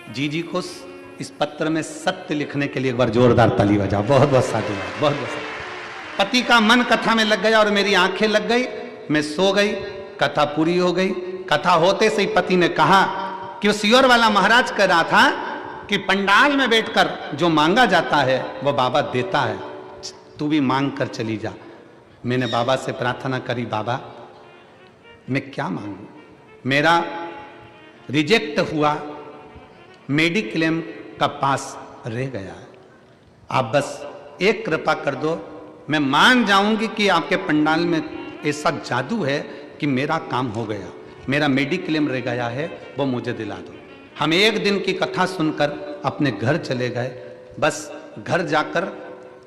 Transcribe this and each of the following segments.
जी जी को इस पत्र में सत्य लिखने के लिए एक बार जोरदार ताली बजाओ। बहुत बहुत साधुवाद, बहुत बहुत साधुवाद। पति का मन कथा में लग गया और मेरी आंखें लग गई, मैं सो गई, कथा पूरी हो गई। कथा होते से ही पति ने कहा कि वो सियोर वाला महाराज कह रहा था कि पंडाल में बैठकर जो मांगा जाता है वो बाबा देता है, तू भी मांग कर चली जा। मैंने बाबा से प्रार्थना करी, बाबा मैं क्या मांगू, मेरा रिजेक्ट हुआ, मेडिक्लेम का पास रह गया है, आप बस एक कृपा कर दो, मैं मान जाऊंगी कि आपके पंडाल में ऐसा जादू है कि मेरा काम हो गया, मेरा मेडिक्लेम रह गया है, वो मुझे दिला दो। हम एक दिन की कथा सुनकर अपने घर चले गए। बस घर जाकर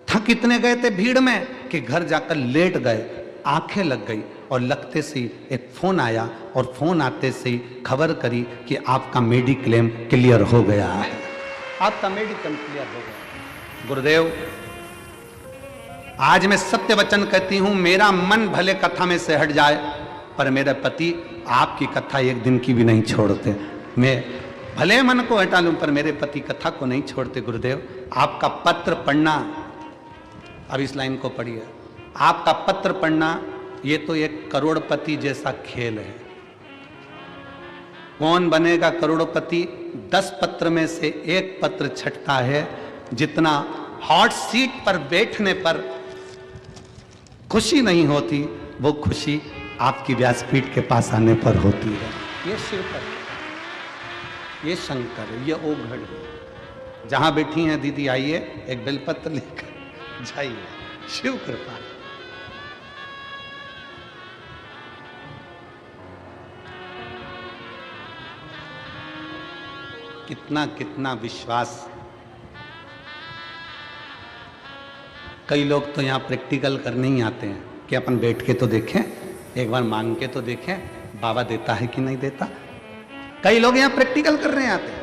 थक इतने गए थे भीड़ में कि घर जाकर लेट गए, आंखें लग गई और लगते से एक फोन आया और फोन आते से खबर करी कि आपका मेडिक्लेम क्लियर हो गया है, आपका मेडिक्लेम क्लियर हो गया। गुरुदेव आज मैं सत्य वचन कहती हूं, मेरा मन भले कथा में से हट जाए पर मेरे पति आपकी कथा एक दिन की भी नहीं छोड़ते। मैं भले मन को हटा लूं पर मेरे पति कथा को नहीं छोड़ते। गुरुदेव आपका पत्र पढ़ना, अब इस लाइन को पढ़िए, आपका पत्र पढ़ना ये तो एक करोड़पति जैसा खेल है। कौन बनेगा करोड़पति? 10 पत्र में से एक पत्र छटता है, जितना हॉट सीट पर बैठने पर खुशी नहीं होती वो खुशी आपकी व्यासपीठ के पास आने पर होती है। ये शिव पर, ये शंकर, ये ओघड़, जहां बैठी हैं दीदी आइए एक बेलपत्र लेकर जाइए, शिव कृपा। कितना कितना विश्वास। कई लोग तो यहां प्रैक्टिकल करने ही आते हैं कि अपन बैठ के तो देखें, एक बार मांग के तो देखें बाबा देता है कि नहीं देता। कई लोग यहां प्रैक्टिकल करने आते हैं।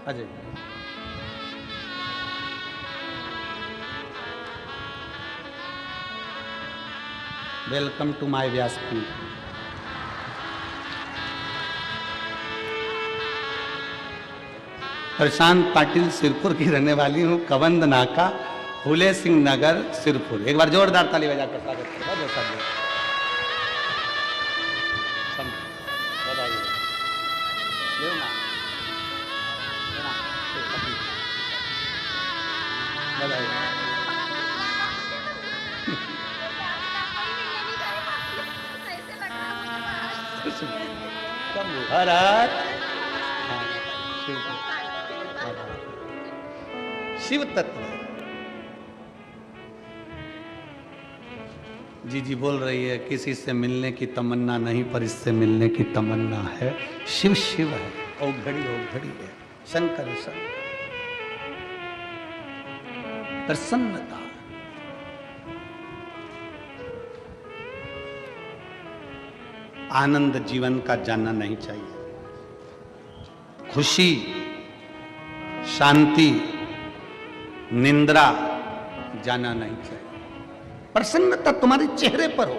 अजय वेलकम टू माय व्यासपीठ। प्रशांत पाटिल सिरपुर की रहने वाली हूँ, कवंद नाका, फूले सिंह नगर, सिरपुर। एक बार जोरदार ताली बजाकर स्वागत करो। शिव तत्व जी जी बोल रही है, किसी से मिलने की तमन्ना नहीं पर इससे मिलने की तमन्ना है। शिव शिव है, औघड़ी औघड़ी है, शंकर शंकर। प्रसन्नता, आनंद जीवन का जानना नहीं चाहिए। खुशी, शांति, निंद्रा जाना नहीं चाहिए। प्रसन्नता तुम्हारे चेहरे पर हो।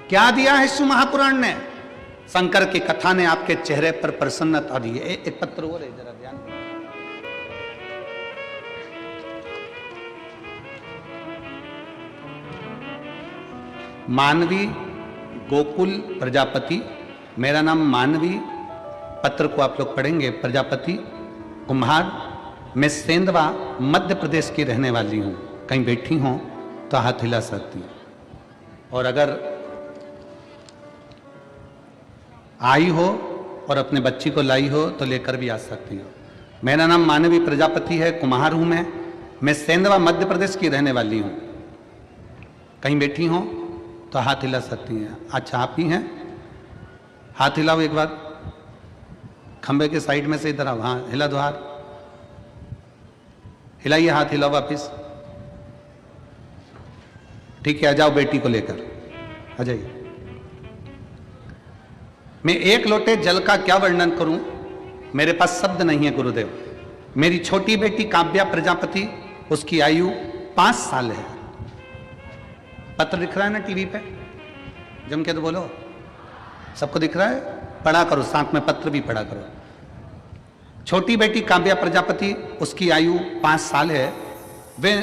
क्या दिया है शिव महापुराण ने? शंकर की कथा ने आपके चेहरे पर प्रसन्नता दी है। एक पत्र और है, जरा ध्यान। मानवी गोकुल प्रजापति, मेरा नाम मानवी, पत्र को आप लोग पढ़ेंगे। प्रजापति कुम्हार, मैं सेंधवा मध्य प्रदेश की रहने वाली हूँ। कहीं बैठी हूँ तो हाथ हिला सकती हूँ, और अगर आई हो और अपने बच्ची को लाई हो तो लेकर भी आ सकती हो। मेरा नाम मानवी प्रजापति है, कुम्हार हूँ मैं सेंधवा मध्य प्रदेश की रहने वाली हूँ। कहीं बैठी हो तो हाथ हिला सकती हैं। अच्छा आप ही हैं? हाथ हिलाओ एक बार, खंबे के साइड में से इधर आओ। हाँ हिला दो हाथ, हिलाइए हाथ, हिलाओ वापिस। ठीक है, आ जाओ बेटी को लेकर आ जाइए। मैं एक लोटे जल का क्या वर्णन करूं, मेरे पास शब्द नहीं है गुरुदेव। मेरी छोटी बेटी काव्या प्रजापति, उसकी आयु 5 साल है। पत्र दिख रहा है ना टीवी पे, जम के तो बोलो, सबको दिख रहा है? पढ़ा करो, साथ में पत्र भी पढ़ा करो। छोटी बेटी काव्या प्रजापति, उसकी आयु 5 साल है। वे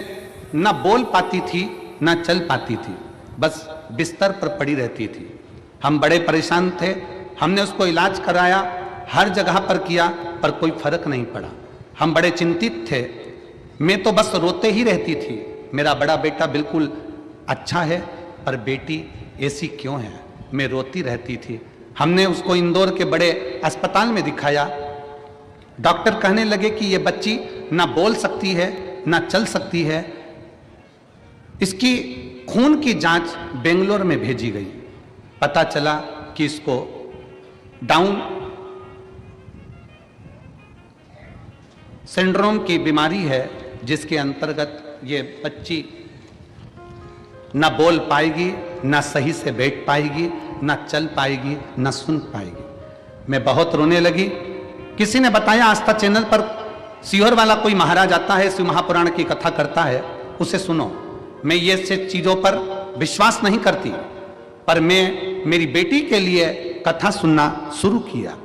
ना बोल पाती थी ना चल पाती थी, बस बिस्तर पर पड़ी रहती थी। हम बड़े परेशान थे, हमने उसको इलाज कराया, हर जगह पर किया, पर कोई फर्क नहीं पड़ा। हम बड़े चिंतित थे, मैं तो बस रोते ही रहती थी। मेरा बड़ा बेटा बिल्कुल अच्छा है, पर बेटी ऐसी क्यों है? मैं रोती रहती थी। हमने उसको इंदौर के बड़े अस्पताल में दिखाया। डॉक्टर कहने लगे कि ये बच्ची ना बोल सकती है ना चल सकती है। इसकी खून की जांच बेंगलोर में भेजी गई। पता चला कि इसको डाउन सिंड्रोम की बीमारी है, जिसके अंतर्गत ये बच्ची ना बोल पाएगी, ना सही से बैठ पाएगी, ना चल पाएगी, ना सुन पाएगी। मैं बहुत रोने लगी। किसी ने बताया आस्था चैनल पर सीहोर वाला कोई महाराज आता है, शिव महापुराण की कथा करता है, उसे सुनो। मैं ये से चीजों पर विश्वास नहीं करती, पर मैं मेरी बेटी के लिए कथा सुनना शुरू किया।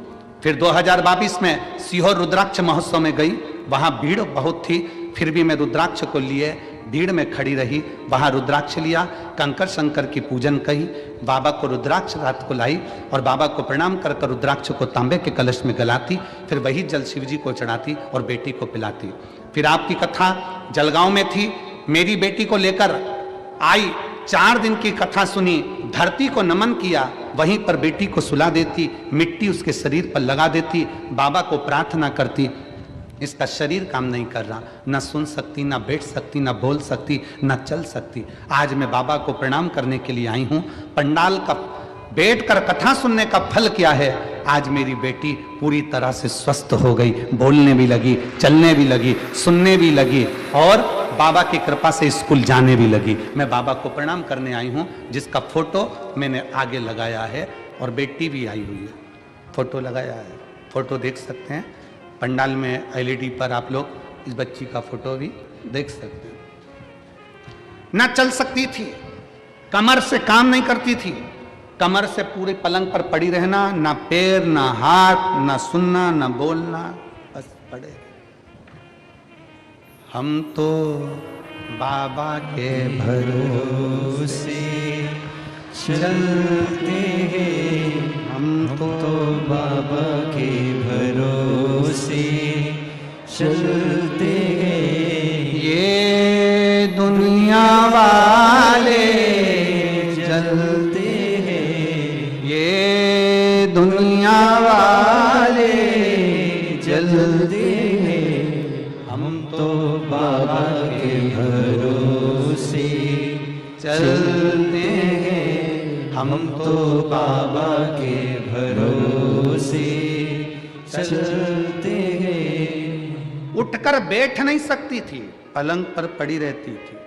फिर 2022 में सीहोर रुद्राक्ष महोत्सव में गई। वहां भीड़ बहुत थी, फिर भी मैं रुद्राक्ष को लिए भीड़ में खड़ी रही। वहां रुद्राक्ष लिया, कंकर शंकर की पूजन कही, बाबा को रुद्राक्ष रात को लाई और बाबा को प्रणाम कर कर रुद्राक्ष को तांबे के कलश में गलाती। फिर वही जल शिव जी को चढ़ाती और बेटी को पिलाती। फिर आपकी कथा जलगांव में थी, मेरी बेटी को लेकर आई, 4 दिन की कथा सुनी, धरती को नमन किया, वहीं पर बेटी को सुला देती, मिट्टी उसके शरीर पर लगा देती, बाबा को प्रार्थना करती। इसका शरीर काम नहीं कर रहा, ना सुन सकती, ना बैठ सकती, ना बोल सकती, ना चल सकती। आज मैं बाबा को प्रणाम करने के लिए आई हूं। पंडाल का बैठकर कथा सुनने का फल क्या है? आज मेरी बेटी पूरी तरह से स्वस्थ हो गई, बोलने भी लगी, चलने भी लगी, सुनने भी लगी और बाबा की कृपा से स्कूल जाने भी लगी। मैं बाबा को प्रणाम करने आई हूं, जिसका फोटो मैंने आगे लगाया है और बेटी भी आई हुई है, फोटो लगाया है। फोटो देख सकते हैं पंडाल में, एलईडी पर आप लोग इस बच्ची का फोटो भी देख सकते हैं। ना चल सकती थी, कमर से काम नहीं करती थी, कमर से पूरे पलंग पर पड़ी रहना, ना पैर ना हाथ, ना सुनना ना बोलना, बस पड़े। हम तो बाबा के भरोसे चलते हैं, हम तो बाबा के भरोसे चलते हैं। ये दुनिया वाले जलते हैं, ये दुनिया वाले जलते हैं, हम तो बाबा के भरोसे चलते हैं, हम तो बाबा के भरोसे चलते हैं। उठकर बैठ नहीं सकती थी, पलंग पर पड़ी रहती थी।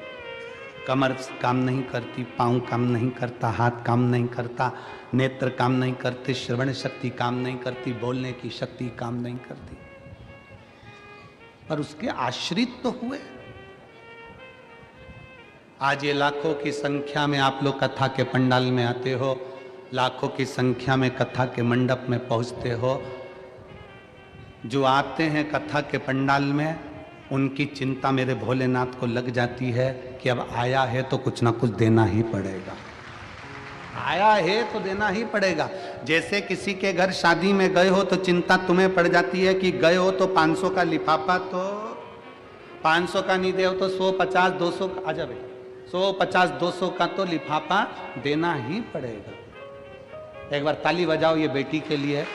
कमर काम नहीं करती, पाँव काम नहीं करता, हाथ काम नहीं करता, नेत्र काम नहीं करते, श्रवण शक्ति काम नहीं करती, बोलने की शक्ति काम नहीं करती, पर उसके आश्रित तो हुए। आज ये लाखों की संख्या में आप लोग कथा के पंडाल में आते हो, लाखों की संख्या में कथा के मंडप में पहुंचते हो। जो आते हैं कथा के पंडाल में, उनकी चिंता मेरे भोलेनाथ को लग जाती है कि अब आया है तो कुछ ना कुछ देना ही पड़ेगा, आया है तो देना ही पड़ेगा। जैसे किसी के घर शादी में गए हो तो चिंता तुम्हें पड़ जाती है कि गए हो तो 500 का लिफाफा, तो 500 का नहीं दे हो तो 100, 50, 200 आ जा बेटा, 100, 50, 200 का तो लिफाफा देना ही पड़ेगा। एक बार ताली बजाओ ये बेटी के लिए,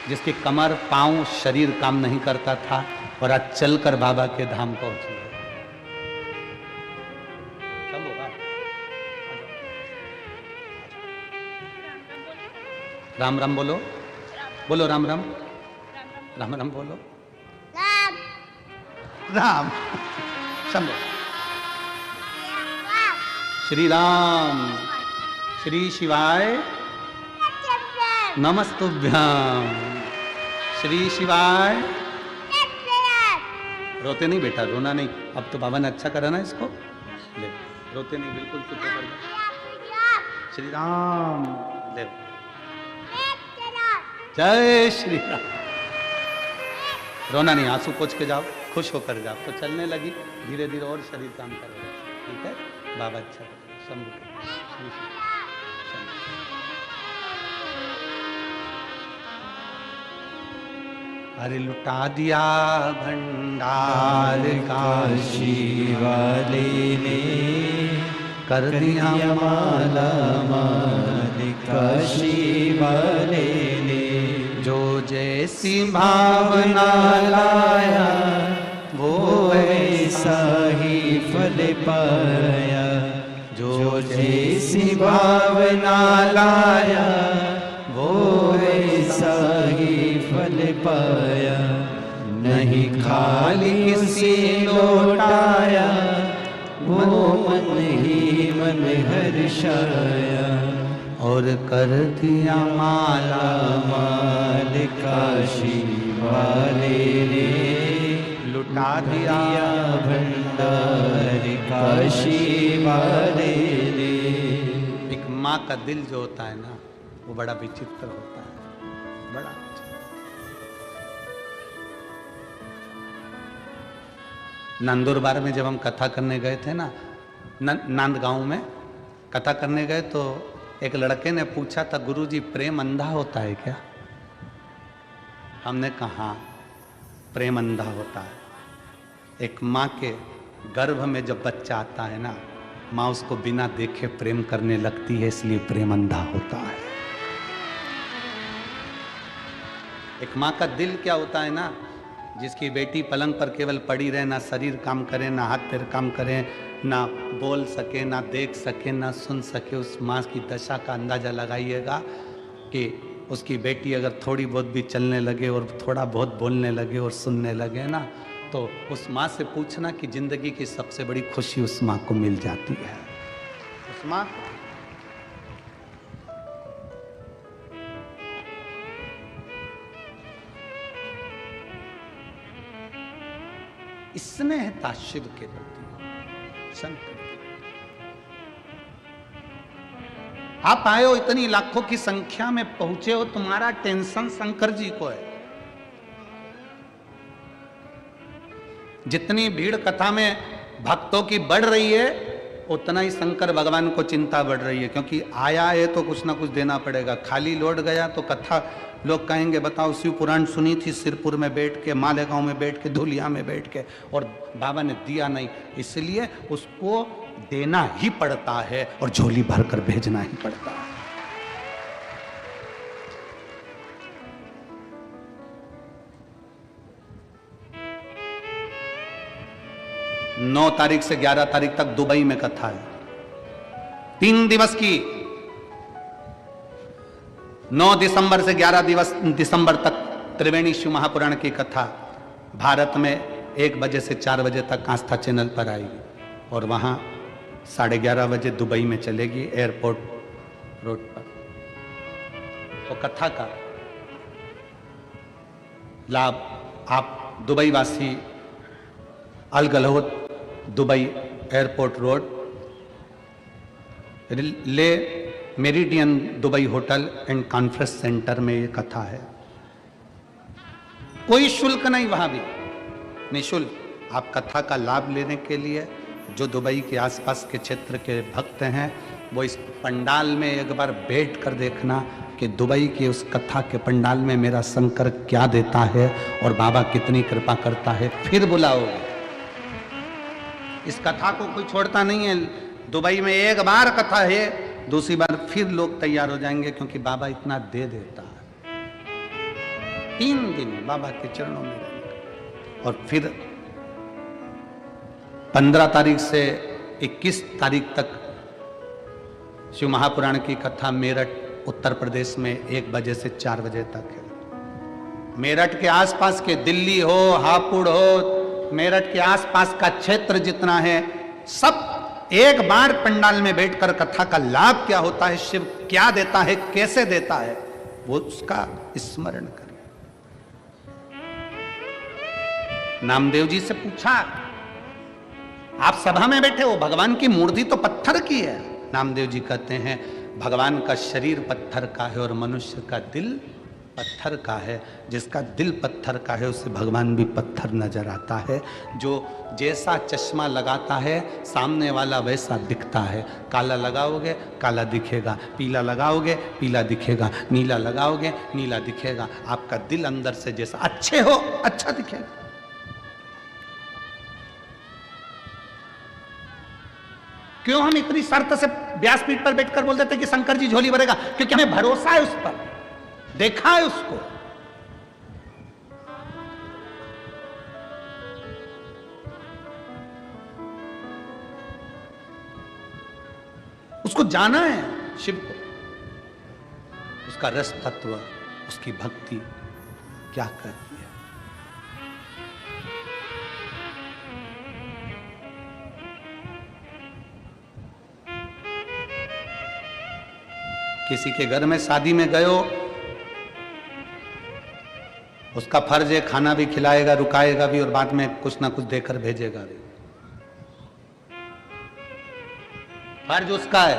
जिसकी कमर पाँव शरीर काम नहीं करता था और आज चलकर बाबा के धाम पहुंची। राम राम बोलो, बोलो राम राम, राम राम बोलो, राम राम, शंभो, श्री राम, श्री शिवाय नमस्तुभ्याम, श्री शिवाय। रोते नहीं बेटा, रोना नहीं, अब तो बाबा ने अच्छा करा ना इसको, ले रोते नहीं, बिल्कुल चुप कर। श्री राम देव। जय श्री राम। रोना नहीं, आंसू पोंछ के जाओ, खुश होकर जाओ। तो चलने लगी, धीरे धीरे और शरीर काम करेगा। ठीक है बाबा, अच्छा शंभू। अरे लुटा दिया भंडार काशी वाले ने, कर दिया माला माल काशी वाले ने। जो जैसी भावना लाया वो ऐसा ही फल पाया। जो जैसी भावना लाया वो ऐसा ही फल पाया। नहीं खाली किसी लौटाया, वो मन ही मन हर्षाया। और कर दिया माला माल काशी वाले ने, लुटा दिया भंडार काशी वाले ने। एक माँ का दिल जो होता है ना, वो बड़ा विचित्र होता है, बड़ा। नंदुरबार में जब हम कथा करने गए थे ना, नांदगांव में कथा करने गए, तो एक लड़के ने पूछा था, गुरुजी प्रेम अंधा होता है क्या? हमने कहा प्रेम अंधा होता है। एक माँ के गर्भ में जब बच्चा आता है ना, माँ उसको बिना देखे प्रेम करने लगती है, इसलिए प्रेम अंधा होता है। एक माँ का दिल क्या होता है ना, जिसकी बेटी पलंग पर केवल पड़ी रहे, ना शरीर काम करे, ना हाथ पैर काम करे, ना बोल सके, ना देख सके, ना सुन सके, उस माँ की दशा का अंदाजा लगाइएगा कि उसकी बेटी अगर थोड़ी बहुत भी चलने लगे और थोड़ा बहुत बोलने लगे और सुनने लगे ना, तो उस माँ से पूछना कि जिंदगी की सबसे बड़ी खुशी उस माँ को मिल जाती है। उस माँ स्नेहता शिव के प्रति, शंकर के। आप आए हो, इतनी लाखों की संख्या में पहुंचे हो, तुम्हारा टेंशन शंकर जी को है। जितनी भीड़ कथा में भक्तों की बढ़ रही है, उतना ही शंकर भगवान को चिंता बढ़ रही है, क्योंकि आया है तो कुछ ना कुछ देना पड़ेगा। खाली लौट गया तो कथा लोग कहेंगे, बताओ शिव पुराण सुनी थी सिरपुर में बैठ के, मालेगांव में बैठ के, धुलिया में बैठ के, और बाबा ने दिया नहीं, इसलिए उसको देना ही पड़ता है और झोली भरकर भेजना ही पड़ता है। 9 तारीख से 11 तारीख तक दुबई में कथा है, 3 दिवस की। 9 दिसंबर से 11 दिसंबर तक त्रिवेणी शिव महापुराण की कथा भारत में 1 बजे से 4 बजे तक आस्था चैनल पर आएगी, और वहां 11:30 बजे दुबई में चलेगी एयरपोर्ट रोड पर। तो कथा का लाभ आप दुबई वासी Al Garhoud Dubai airport road Le Meridien Dubai hotel and conference centre में ये कथा है। कोई शुल्क नहीं, वहां भी निःशुल्क। आप कथा का लाभ लेने के लिए जो दुबई के आसपास के क्षेत्र के भक्त हैं, वो इस पंडाल में एक बार बैठ कर देखना कि दुबई के उस कथा के पंडाल में मेरा शंकर क्या देता है और बाबा कितनी कृपा करता है, फिर बुलाओगे। इस कथा को कोई छोड़ता नहीं है। दुबई में एक बार कथा है, दूसरी बार फिर लोग तैयार हो जाएंगे, क्योंकि बाबा इतना दे देता है। 3 दिन बाबा के चरणों में रहेंगे। और फिर 15 तारीख से 21 तारीख तक शिव महापुराण की कथा मेरठ उत्तर प्रदेश में 1 बजे से 4 बजे तक है। मेरठ के आसपास के दिल्ली हो, हापुड़ हो, मेरठ के आसपास का क्षेत्र जितना है, सब एक बार पंडाल में बैठकर कथा का लाभ क्या होता है, शिव क्या देता है, कैसे देता है, वो उसका स्मरण करें। नामदेव जी से पूछा, आप सभा में बैठे हो, भगवान की मूर्ति तो पत्थर की है। नामदेव जी कहते हैं, भगवान का शरीर पत्थर का है और मनुष्य का दिल पत्थर का है। जिसका दिल पत्थर का है उसे भगवान भी पत्थर नजर आता है। जो जैसा चश्मा लगाता है सामने वाला वैसा दिखता है। काला लगाओगे काला दिखेगा, पीला लगाओगे पीला दिखेगा, नीला लगाओगे नीला दिखेगा। आपका दिल अंदर से जैसा अच्छे हो अच्छा दिखेगा। क्यों हम इतनी शर्त से व्यासपीठ पर बैठकर बोल देते कि शंकर जी झोली भरेगा? क्योंकि हमें भरोसा है उस पर, देखा है उसको। उसको जाना है शिव को, उसका रस तत्व, उसकी भक्ति क्या करती है। किसी के घर में शादी में गए हो, उसका फर्ज है खाना भी खिलाएगा, रुकाएगा भी और बाद में कुछ ना कुछ देकर भेजेगा भी। फर्ज उसका है,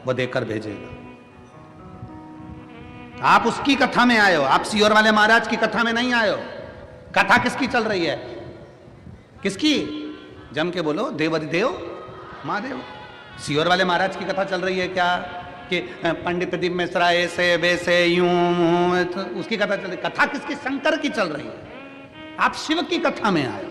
वो देकर भेजेगा। आप उसकी कथा में आए हो, आप सियोर वाले महाराज की कथा में नहीं आए हो। कथा किसकी चल रही है? किसकी? जम के बोलो, देवाधिदेव महादेव। सियोर वाले महाराज की कथा चल रही है क्या कि पंडित दीप मिश्रा ऐसे वैसे यूं, तो उसकी कथा चल रही। कथा किसकी? शंकर की चल रही है। आप शिव की कथा में आए।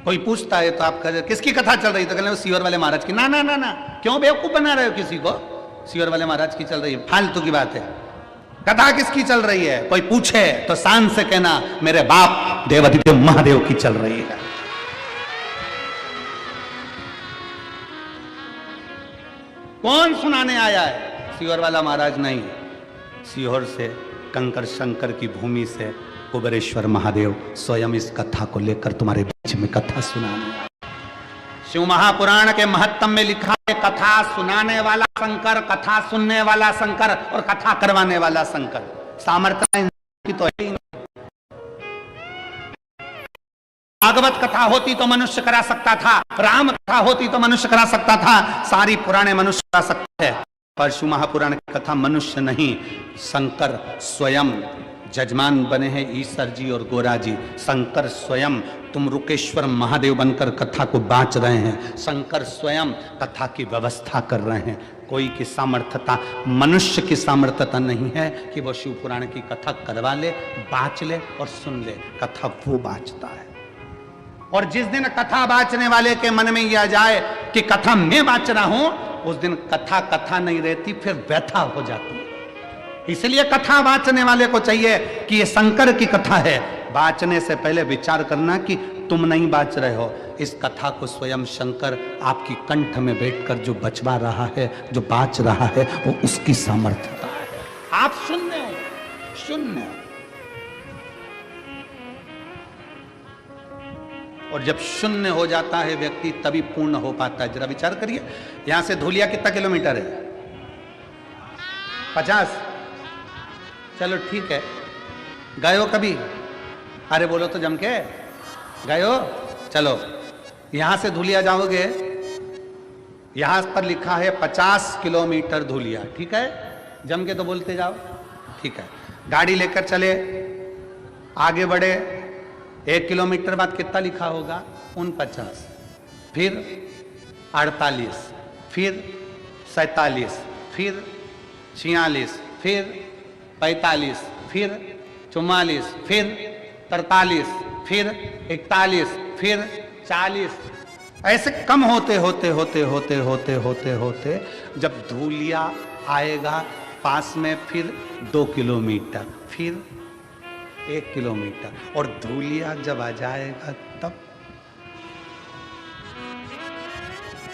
कोई पूछता है तो आप कह किसकी कथा चल रही, तो कहते हैं सियोर वाले महाराज की। ना ना ना ना, क्यों बेवकूफ बना रहे हो किसी को? सियोर वाले महाराज की चल रही है, फालतू की बात है। कथा किसकी चल रही है? कोई पूछे तो शान से कहना मेरे बाप देवाधिदेव महादेव की चल रही है। कौन सुनाने आया है? सियोर वाला महाराज नहीं, सीहोर से कंकर शंकर की भूमि से कुबेरेश्वर महादेव स्वयं इस कथा को लेकर तुम्हारे बीच में कथा सुनाने आए। शिव महापुराण के महत्तम में लिखा है कथा सुनाने वाला शंकर, कथा सुनने वाला शंकर और कथा करवाने वाला शंकर। सामर्थ्य की तो है ही नहीं। भागवत कथा होती तो मनुष्य करा सकता था, राम कथा होती तो मनुष्य करा सकता था, सारी पुराने मनुष्य करा सकते हैं। पर शिव महापुराण की कथा मनुष्य नहीं, शंकर स्वयं जजमान बने हैं। ईश्वर जी और गोरा जी, शंकर स्वयं तुम रुकेश्वर महादेव बनकर कथा को बांच रहे हैं। शंकर स्वयं कथा की व्यवस्था कर रहे हैं। कोई की सामर्थ्यता, मनुष्य की सामर्थ्यता नहीं है कि वो शिव पुराण की कथा करवा ले, बांच ले और सुन ले। कथा वो बांचता है। और जिस दिन कथा बांचने वाले के मन में यह जाए कि कथा मैं बांच रहा हूं, उस दिन कथा कथा नहीं रहती, फिर व्यथा हो जाती है। इसलिए कथा बांचने वाले को चाहिए कि ये शंकर की कथा है। बांचने से पहले विचार करना कि तुम नहीं बांच रहे हो, इस कथा को स्वयं शंकर आपकी कंठ में बैठकर जो बचवा रहा है, जो बांच रहा है, वो उसकी सामर्थ्यता है। आप शून्य हो, शून्य हो। और जब शून्य हो जाता है व्यक्ति तभी पूर्ण हो पाता है। जरा विचार करिए, यहां से धूलिया कितना किलोमीटर है? 50। चलो ठीक है, गए हो कभी? अरे बोलो तो जम के, गए हो? चलो यहां से धूलिया जाओगे, यहां पर लिखा है 50 किलोमीटर धूलिया, ठीक है? जम के तो बोलते जाओ, ठीक है। गाड़ी लेकर चले, आगे बढ़े, 1 किलोमीटर बाद कितना लिखा होगा? 49, फिर 48, फिर 47, फिर 46, फिर 45, फिर 44, फिर 43, फिर 41, फिर 40, ऐसे कम होते होते होते होते होते होते होते जब धूलिया आएगा पास में, फिर 2 किलोमीटर, फिर 1 किलोमीटर, और धूलिया जब आ जाएगा तब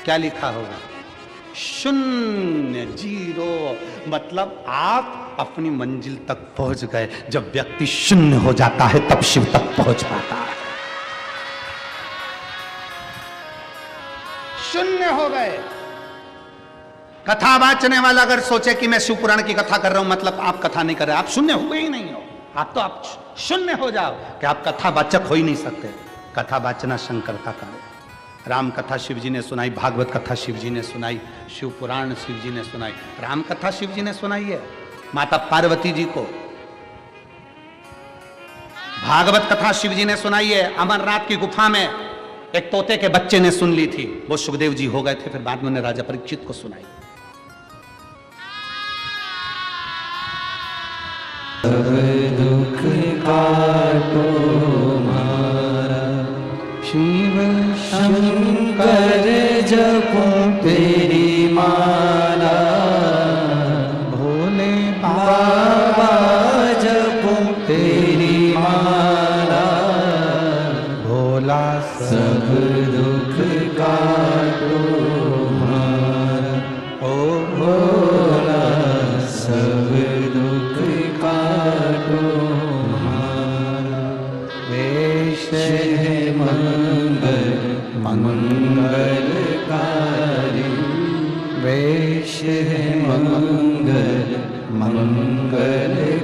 क्या लिखा होगा? शून्य, जीरो। मतलब आप अपनी मंजिल तक पहुंच गए। जब व्यक्ति शून्य हो जाता है तब शिव तक पहुंच पाता है। शून्य हो गए। कथा बांचने वाला अगर सोचे कि मैं शिव पुराण की कथा कर रहा हूं, मतलब आप कथा नहीं कर रहे, आप शून्य हुए ही नहीं हो। आप शून्य हो जाओ कि आप कथा वाचक हो ही नहीं सकते। कथा वाचना शंकर का कार्य। राम कथा शिव जी ने सुनाई, भागवत कथा शिव जी ने सुनाई, शिव पुराण शिव जी ने सुनाई। राम कथा शिव जी ने सुनाई है माता पार्वती जी को, भागवत कथा शिव जी ने सुनाई है अमरनाथ की गुफा में एक तोते के बच्चे ने सुन ली थी, वो सुखदेव जी हो गए थे, फिर बाद में उन्हें राजा परीक्षित को सुनाई। सब दुख काटो मारा, शिव शंकर जपो तेरी माला, भोले बाबा जपो तेरी माला, भोला सब दुख काटो मारा, ओ भोला सब दुख काटो मारा। वेश है मंगल मंगलकारी, वेश है मंगल मंगलकारी,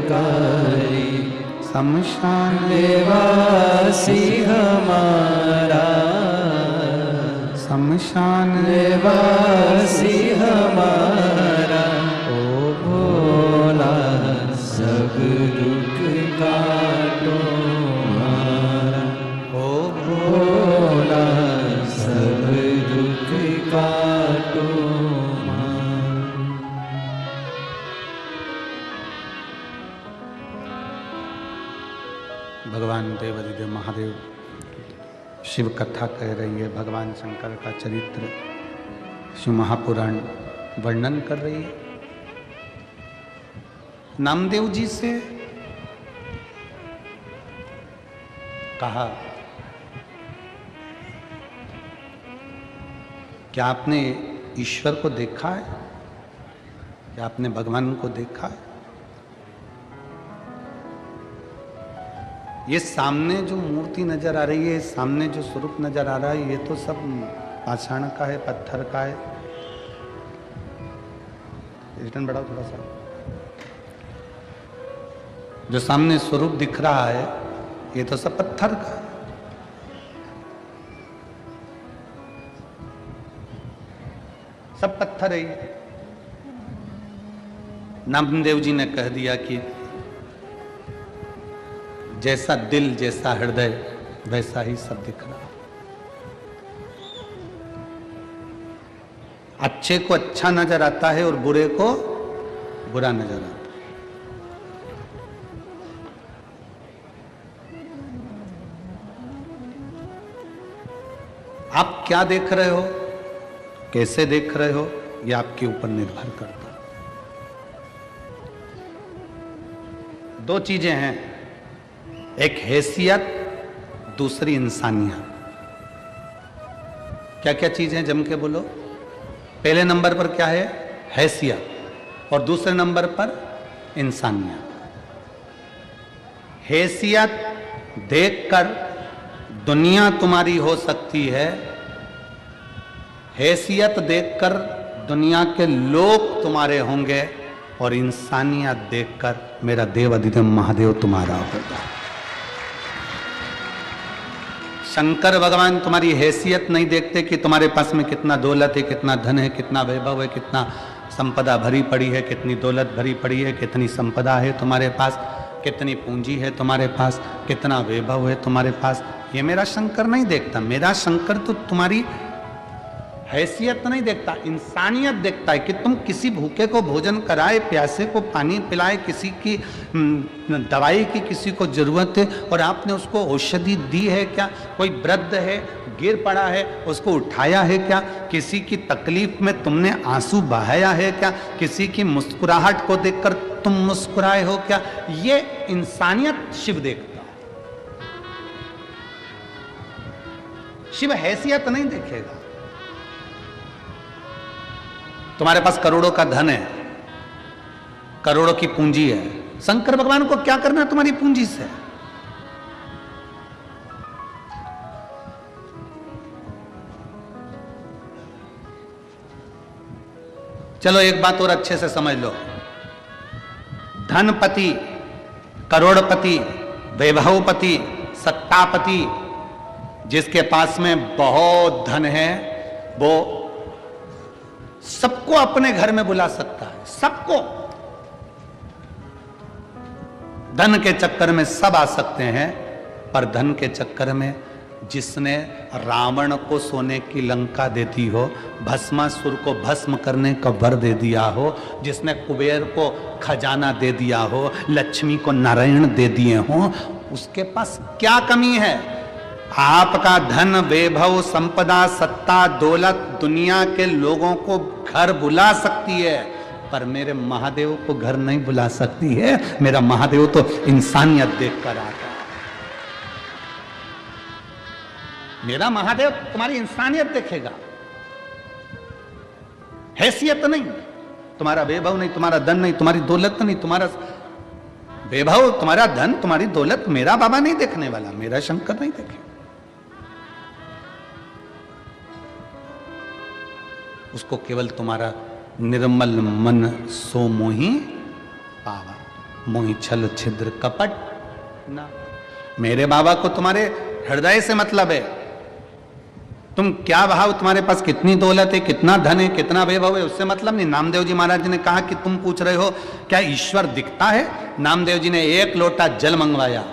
शमशान निवासी हमारा, शमशान निवासी हमारा, ओ भोला सब दुख काटो मारा, ओ भोला सब दुख काटो मारा। भगवान देवादिदेव महादेव शिव कथा कह रही है, भगवान शंकर का चरित्र शिव महापुराण वर्णन कर रही है। नामदेव जी से कहा, क्या आपने ईश्वर को देखा है? क्या आपने भगवान को देखा है? ये सामने जो मूर्ति नजर आ रही है, सामने जो स्वरूप नजर आ रहा है, ये तो सब पाषाण का है, पत्थर का है। रिटर्न बढ़ाओ थोड़ा सा। जो सामने स्वरूप दिख रहा है ये तो सब पत्थर का है। सब पत्थर है। नामदेव जी ने कह दिया कि जैसा दिल जैसा हृदय वैसा ही सब दिख रहा। अच्छे को अच्छा नजर आता है और बुरे को बुरा नजर आता है। आप क्या देख रहे हो, कैसे देख रहे हो, यह आपके ऊपर निर्भर करता है। दो चीजें हैं, एक हैसियत, दूसरी इंसानियत। क्या क्या चीजें जम के बोलो। पहले नंबर पर क्या है? हैसियत, और दूसरे नंबर पर इंसानियत। हैसियत देखकर दुनिया तुम्हारी हो सकती है, हैसियत देखकर दुनिया के लोग तुम्हारे होंगे, और इंसानियत देखकर मेरा देव अधिदेव महादेव तुम्हारा होगा। शंकर भगवान तुम्हारी हैसियत नहीं देखते कि तुम्हारे पास में कितना दौलत है, कितना धन है, कितना वैभव है, कितना संपदा भरी पड़ी है, कितनी दौलत भरी पड़ी है, कितनी संपदा है तुम्हारे पास, कितनी पूंजी है तुम्हारे पास, कितना वैभव है तुम्हारे पास। ये मेरा शंकर नहीं देखता। मेरा शंकर तो तुम्हारी हैसियत नहीं देखता, इंसानियत देखता है कि तुम किसी भूखे को भोजन कराए, प्यासे को पानी पिलाए, किसी की दवाई की किसी को जरूरत है और आपने उसको औषधि दी है क्या? कोई वृद्ध है गिर पड़ा है उसको उठाया है क्या? किसी की तकलीफ में तुमने आंसू बहाया है क्या? किसी की मुस्कुराहट को देखकर तुम मुस्कुराए हो क्या? ये इंसानियत शिव देखता है। शिव हैसियत नहीं देखेगा। तुम्हारे पास करोड़ों का धन है, करोड़ों की पूंजी है, शंकर भगवान को क्या करना है तुम्हारी पूंजी से? चलो एक बात और अच्छे से समझ लो। धनपति, करोड़पति, वैभवपति, सत्तापति जिसके पास में बहुत धन है वो सबको अपने घर में बुला सकता है, सबको। धन के चक्कर में सब आ सकते हैं, पर धन के चक्कर में जिसने रावण को सोने की लंका दे दी हो, भस्मासुर को भस्म करने का वर दे दिया हो, जिसने कुबेर को खजाना दे दिया हो, लक्ष्मी को नारायण दे दिए हो, उसके पास क्या कमी है? आपका धन, वैभव, संपदा, सत्ता, दौलत दुनिया के लोगों को घर बुला सकती है, पर मेरे महादेव को घर नहीं बुला सकती है। मेरा महादेव तो इंसानियत देख कर आता है। मेरा महादेव तुम्हारी इंसानियत देखेगा, हैसियत नहीं, तुम्हारा वैभव नहीं, तुम्हारा धन नहीं, तुम्हारी दौलत नहीं। तुम्हारा वैभव, तुम्हारा धन, तुम्हारी दौलत मेरा बाबा नहीं देखने वाला, मेरा शंकर नहीं देखे। उसको केवल तुम्हारा निर्मल मन सो मोही पावा, मोही छल छिद्र कपट ना। मेरे बाबा को तुम्हारे हृदय से मतलब है। तुम क्या भाव, तुम्हारे पास कितनी दौलत है, कितना धन है, कितना वैभव है, उससे मतलब नहीं। नामदेव जी महाराज ने कहा कि तुम पूछ रहे हो क्या ईश्वर दिखता है? नामदेव जी ने एक लोटा जल मंगवाया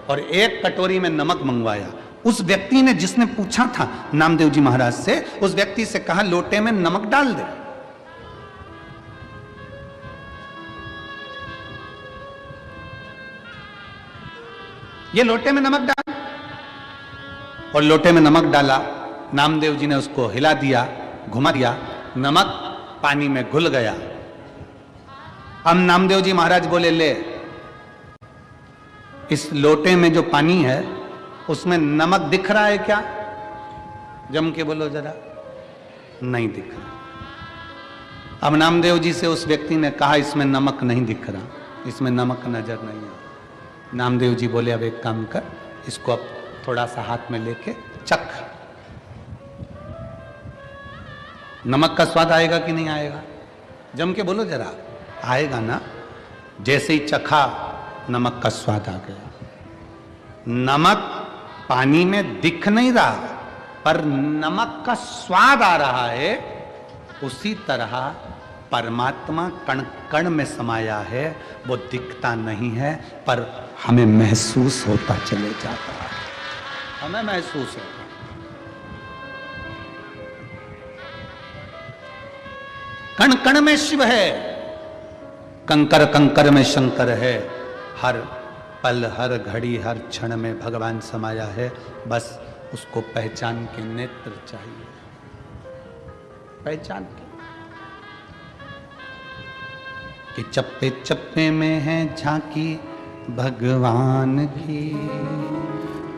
और एक कटोरी में नमक मंगवाया। उस व्यक्ति ने, जिसने पूछा था नामदेव जी महाराज से, उस व्यक्ति से कहा लोटे में नमक डाल दे। ये लोटे में नमक डाल, और लोटे में नमक डाला। नामदेव जी ने उसको हिला दिया, घुमा दिया, नमक पानी में घुल गया। अब नामदेव जी महाराज बोले, ले इस लोटे में जो पानी है उसमें नमक दिख रहा है क्या? जम के बोलो जरा। नहीं दिख रहा। अब नामदेव जी से उस व्यक्ति ने कहा इसमें नमक नहीं दिख रहा, इसमें नमक नजर नहीं आ। नामदेव जी बोले अब एक काम कर, इसको अब थोड़ा सा हाथ में लेके चख, नमक का स्वाद आएगा कि नहीं आएगा? जम के बोलो जरा। आएगा ना? जैसे ही चखा नमक का स्वाद आ गया। नमक पानी में दिख नहीं रहा, पर नमक का स्वाद आ रहा है। उसी तरह परमात्मा कण कण में समाया है, वो दिखता नहीं है, पर हमें महसूस होता चले जाता है। हमें महसूस होता। कण कण में शिव है, कंकर कंकर में शंकर है। हर पल, हर घड़ी, हर क्षण में भगवान समाया है। बस उसको पहचान के नेत्र चाहिए, पहचान के कि चप्पे चप्पे में है झांकी भगवान की,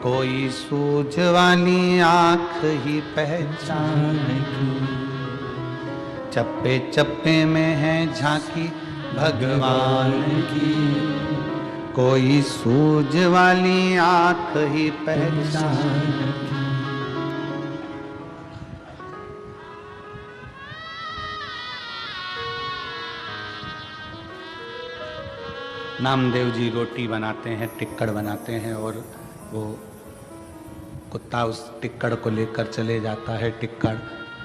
कोई सूझ वाली आंख ही पहचान की। चप्पे चप्पे में है झांकी भगवान की, कोई सूझ वाली आंख ही पहचान की। नामदेव जी रोटी बनाते हैं, टिक्कड़ बनाते हैं, और वो कुत्ता उस टिक्कड़ को लेकर चले जाता है। टिक्कड़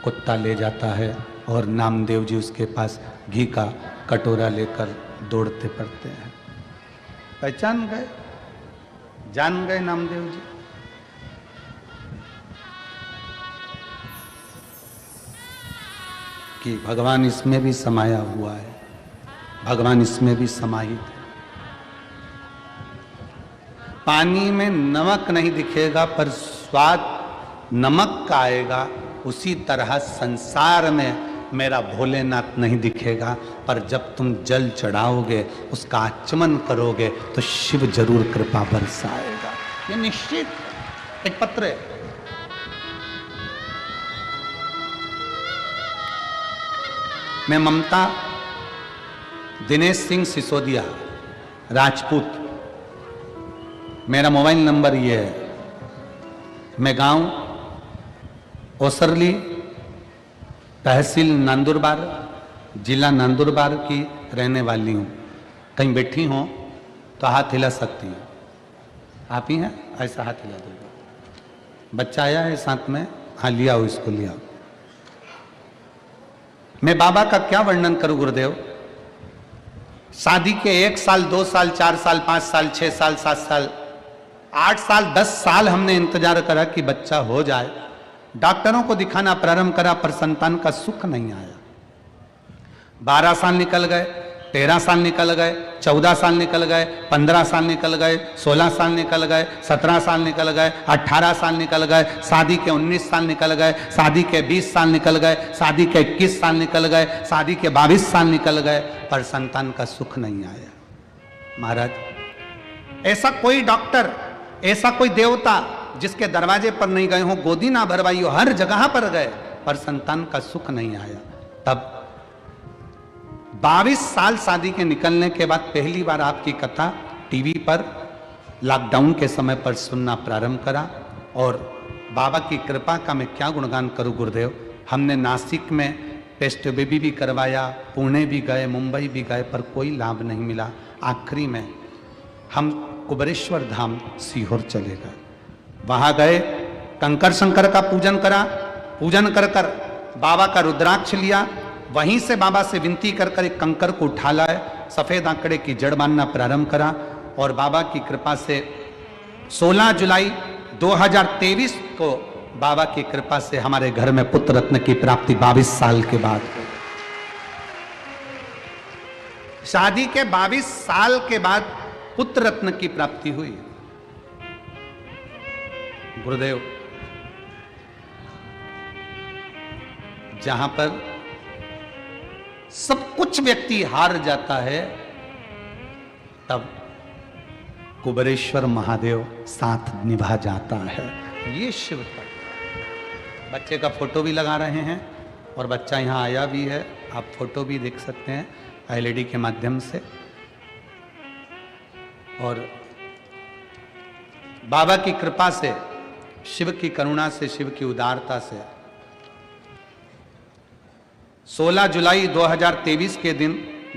कुत्ता ले जाता है और नामदेव जी उसके पास घी का कटोरा लेकर दौड़ते पड़ते हैं। पहचान गए, जान गए नामदेव जी। कि भगवान इसमें भी समाया हुआ है, भगवान इसमें भी समाहित है। पानी में नमक नहीं दिखेगा, पर स्वाद नमक का आएगा। उसी तरह संसार में मेरा भोलेनाथ नहीं दिखेगा, पर जब तुम जल चढ़ाओगे, उसका आचमन करोगे, तो शिव जरूर कृपा बरसाएगा। ये निश्चित। एक पत्र है, मैं ममता दिनेश सिंह सिसोदिया, राजपूत। मेरा मोबाइल नंबर ये है। मैं गांव ओसरली, तहसील नंदुरबार, जिला नंदुरबार की रहने वाली हूँ। कहीं बैठी हो तो हाथ हिला सकती हैं। आप ही हैं? ऐसा हाथ हिला देगा। बच्चा आया है साथ में? हाँ, लिया हो इसको, लिया। मैं बाबा का क्या वर्णन करूं गुरुदेव। शादी के 1 साल, 2 साल, 4 साल, 5 साल, 6 साल, 7 साल, 8 साल, 10 साल हमने इंतजार करा कि बच्चा हो जाए। डॉक्टरों को दिखाना प्रारंभ करा पर संतान का सुख नहीं आया। 12 साल निकल गए, 13 साल निकल गए, 14 साल निकल गए, 15 साल निकल गए, 16 साल निकल गए, 17 साल निकल गए, 18 साल निकल गए, शादी के 19 साल निकल गए, शादी के 20 साल निकल गए, शादी के 21 साल निकल गए, शादी के 22 साल निकल गए, पर संतान का सुख नहीं आया। महाराज, ऐसा कोई डॉक्टर, ऐसा कोई देवता जिसके दरवाजे पर नहीं गए हो, गोदी ना भरवाई हो, हर जगह पर गए, पर संतान का सुख नहीं आया। तब 22 साल शादी के निकलने के बाद पहली बार आपकी कथा टीवी पर लॉकडाउन के समय पर सुनना प्रारंभ करा। और बाबा की कृपा का मैं क्या गुणगान करूं गुरुदेव। हमने नासिक में टेस्ट बेबी भी करवाया, पुणे भी गए, मुंबई भी गए, पर कोई लाभ नहीं मिला। आखिरी में हम कुबरेश्वर धाम सीहोर चले गए। वहां गए, कंकर शंकर का पूजन करा, पूजन कर कर बाबा का रुद्राक्ष लिया। वहीं से बाबा से विनती कर कर एक कंकर को उठा लाए, सफेद आंकड़े की जड़ बांधना प्रारंभ करा। और बाबा की कृपा से 16 जुलाई 2023 को बाबा की कृपा से हमारे घर में पुत्र रत्न की प्राप्ति 22 साल के बाद। शादी के 22 साल के बाद पुत्र रत्न की प्राप्ति हुई। गुरुदेव, जहां पर सब कुछ व्यक्ति हार जाता है, तब कुबरेश्वर महादेव साथ निभा जाता है। ये शिव तत्व। बच्चे का फोटो भी लगा रहे हैं और बच्चा यहां आया भी है, आप फोटो भी देख सकते हैं एलईडी के माध्यम से। और बाबा की कृपा से, शिव की करुणा से, शिव की उदारता से 16 जुलाई 2023 के दिन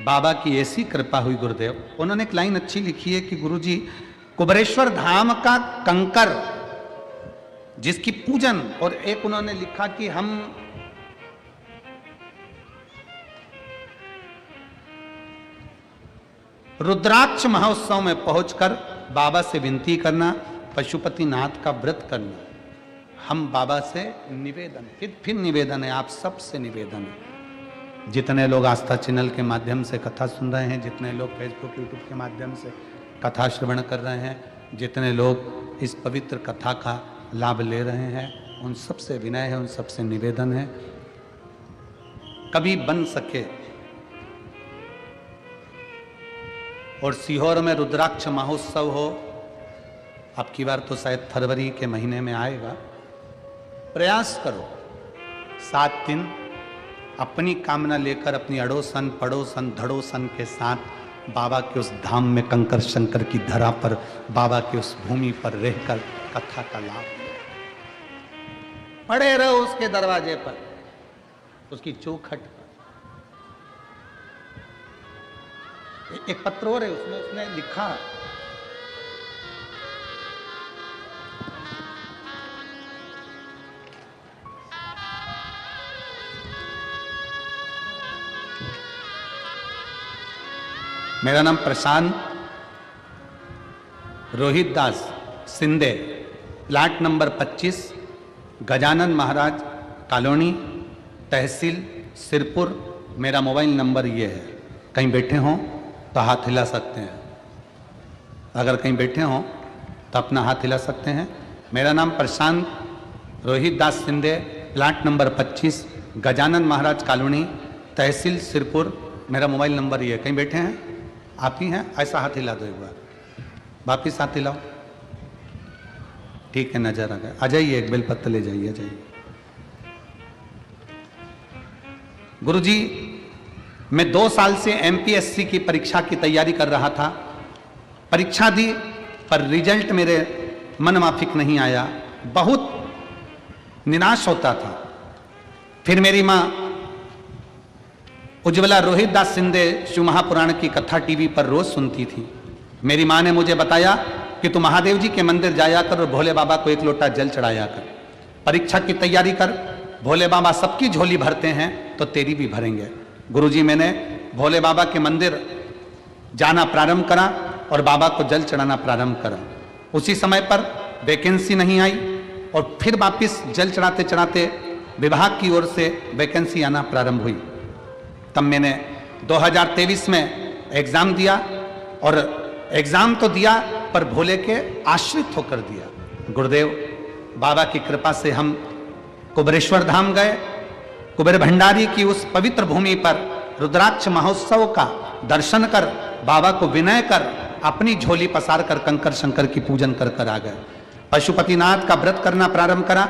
बाबा की ऐसी कृपा हुई गुरुदेव। उन्होंने एक लाइन अच्छी लिखी है कि गुरुजी, कुबरेश्वर धाम का कंकर जिसकी पूजन, और एक उन्होंने लिखा कि हम रुद्राक्ष महोत्सव में पहुंचकर बाबा से विनती करना, पशुपतिनाथ का व्रत करना। हम बाबा से निवेदन, फिर निवेदन है, आप सबसे निवेदन है। जितने लोग आस्था चैनल के माध्यम से कथा सुन रहे हैं, जितने लोग फेसबुक यूट्यूब के माध्यम से कथा श्रवण कर रहे हैं, जितने लोग इस पवित्र कथा का लाभ ले रहे हैं, उन सबसे विनय है, उन सबसे निवेदन है, कभी बन सके और सीहोर में रुद्राक्ष महोत्सव हो। अब की बार तो शायद फरवरी के महीने में आएगा। प्रयास करो 7 दिन अपनी कामना लेकर, अपनी अड़ोसन पड़ोसन धड़ोसन के साथ बाबा के उस धाम में, कंकर शंकर की धरा पर, बाबा के उस भूमि पर रहकर कथा का लाभ पड़े रहो उसके दरवाजे पर, उसकी चौखट पर। एक पत्र और है, उसमें उसने लिखा, मेरा नाम प्रशांत रोहित दास Shinde, plot number 25, Gajanan Maharaj colony, तहसील सिरपुर। मेरा मोबाइल नंबर ये है। कहीं बैठे हों तो हाथ हिला सकते हैं। अगर कहीं बैठे हों तो अपना हाथ हिला सकते हैं। मेरा नाम प्रशांत रोहित दास Shinde, plot number 25, Gajanan Maharaj colony, तहसील सिरपुर। मेरा मोबाइल नंबर ये है। कहीं बैठे हैं? आप ही हैं? ऐसा हाथ हिला दो एक बार, वापिस हाथ हिलाओ। ठीक है, नजर आ गया। आ जाइए, एक बेलपत्र ले जाइए, जाइए। गुरुजी, मैं 2 साल से एमपीएससी की परीक्षा की तैयारी कर रहा था। परीक्षा दी पर रिजल्ट मेरे मन माफिक नहीं आया, बहुत निराश होता था। फिर मेरी माँ उज्ज्वला रोहित दास सिंधे शिव महापुराण की कथा टीवी पर रोज सुनती थी। मेरी माँ ने मुझे बताया कि तू महादेव जी के मंदिर जाया कर और भोले बाबा को एक लोटा जल चढ़ाया कर, परीक्षा की तैयारी कर, भोले बाबा सबकी झोली भरते हैं तो तेरी भी भरेंगे। गुरुजी मैंने भोले बाबा के मंदिर जाना प्रारंभ करा और बाबा को जल चढ़ाना प्रारंभ करा। उसी समय पर वैकेंसी नहीं आई और फिर वापिस जल चढ़ाते चढ़ाते विभाग की ओर से वैकेंसी आना प्रारंभ हुई। तब मैंने 2023 में एग्जाम दिया और एग्जाम तो दिया पर भोले के आश्रित होकर दिया। गुरुदेव बाबा की कृपा से हम कुबेरेश्वर धाम गए। कुबेर भंडारी की उस पवित्र भूमि पर रुद्राक्ष महोत्सव का दर्शन कर, बाबा को विनय कर, अपनी झोली पसार कर कंकर शंकर की पूजन कर कर आ गए। पशुपतिनाथ का व्रत करना प्रारंभ करा।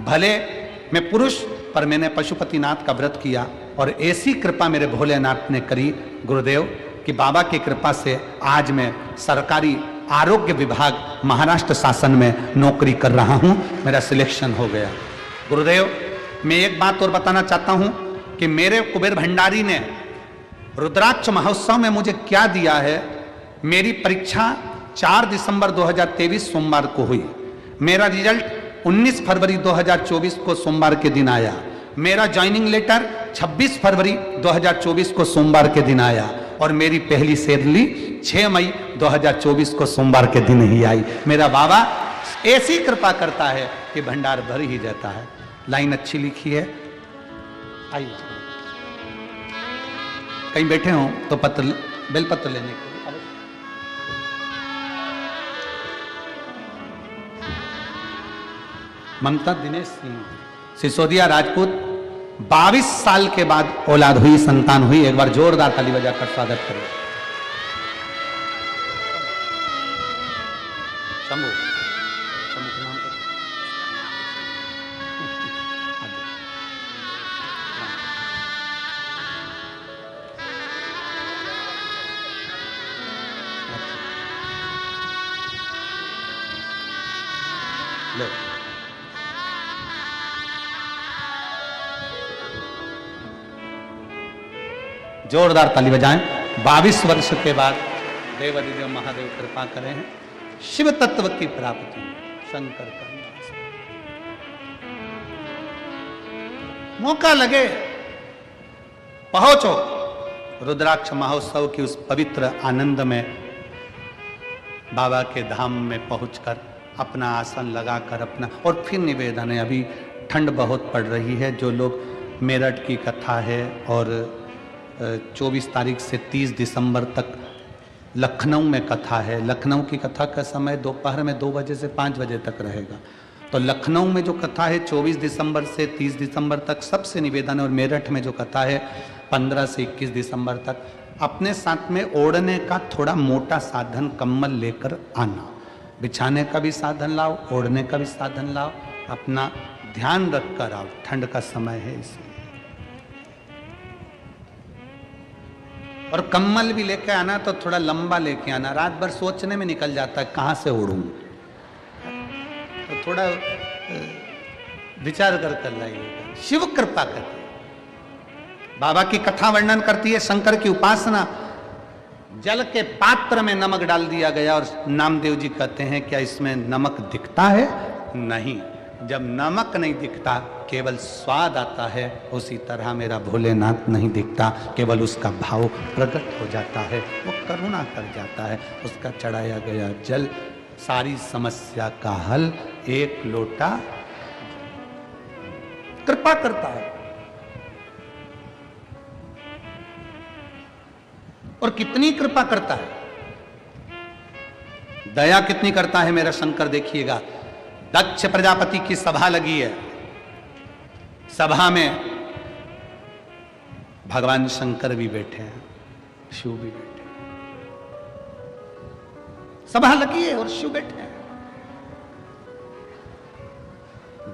भले मैं पुरुष पर मैंने पशुपतिनाथ का व्रत किया और ऐसी कृपा मेरे भोलेनाथ ने करी गुरुदेव कि बाबा की कृपा से आज मैं सरकारी आरोग्य विभाग महाराष्ट्र शासन में नौकरी कर रहा हूं। मेरा सिलेक्शन हो गया। गुरुदेव मैं एक बात और बताना चाहता हूं कि मेरे कुबेर भंडारी ने रुद्राक्ष महोत्सव में मुझे क्या दिया है। मेरी परीक्षा 4 दिसंबर 2023 सोमवार को हुई। मेरा रिजल्ट 19 फरवरी 2024 को सोमवार के दिन आया। मेरा ज्वाइनिंग लेटर 26 फरवरी 2024 को सोमवार के दिन आया और मेरी पहली सैलरी 6 मई 2024 को सोमवार के दिन ही आई। मेरा बाबा ऐसी कृपा करता है कि भंडार भर ही जाता है। लाइन अच्छी लिखी है। आइए कहीं बैठे हो तो पत्र बेलपत्र लेने के लिए ममता दिनेश सिंह सिसोदिया राजपूत 22 साल के बाद औलाद हुई, संतान हुई। एक बार जोरदार ताली बजाकर स्वागत करें। शंभू शंभू के नाम पर लो जोरदार ताली बजाएं। 22 वर्ष के बाद देवादिदेव महादेव कृपा करे हैं। शिव तत्व की प्राप्ति शंकर का मौका लगे पहुंचो रुद्राक्ष महोत्सव की उस पवित्र आनंद में बाबा के धाम में पहुंचकर अपना आसन लगाकर अपना और फिर निवेदन है। अभी ठंड बहुत पड़ रही है। जो लोग मेरठ की कथा है और 24 तारीख से 30 दिसंबर तक लखनऊ में कथा है। लखनऊ की कथा का समय दोपहर में 2 बजे से 5 बजे तक रहेगा। तो लखनऊ में जो कथा है 24 दिसंबर से 30 दिसंबर तक सबसे निवेदन है। और मेरठ में जो कथा है 15 से 21 दिसंबर तक अपने साथ में ओढ़ने का थोड़ा मोटा साधन कम्बल लेकर आना। बिछाने का भी साधन लाओ, ओढ़ने का भी साधन लाओ। अपना ध्यान रख कर आओ, ठंड का समय है इसलिए। और कम्बल भी लेके आना तो थोड़ा लंबा लेके आना। रात भर सोचने में निकल जाता है कहां से ओढ़ूं, तो थोड़ा विचार कर लाइएगा। शिव कृपा करते बाबा की कथा वर्णन करती है शंकर की उपासना। जल के पात्र में नमक डाल दिया गया और नामदेव जी कहते हैं क्या इसमें नमक दिखता है? नहीं। जब नमक नहीं दिखता केवल स्वाद आता है, उसी तरह मेरा भोलेनाथ नहीं दिखता, केवल उसका भाव प्रकट हो जाता है। वो करुणा कर जाता है। उसका चढ़ाया गया जल सारी समस्या का हल। एक लोटा कृपा करता है। और कितनी कृपा करता है, दया कितनी करता है मेरा शंकर। देखिएगा दक्ष प्रजापति की सभा लगी है। सभा में भगवान शंकर भी बैठे हैं, शिव भी बैठे हैं। सभा लगी है और शिव बैठे हैं।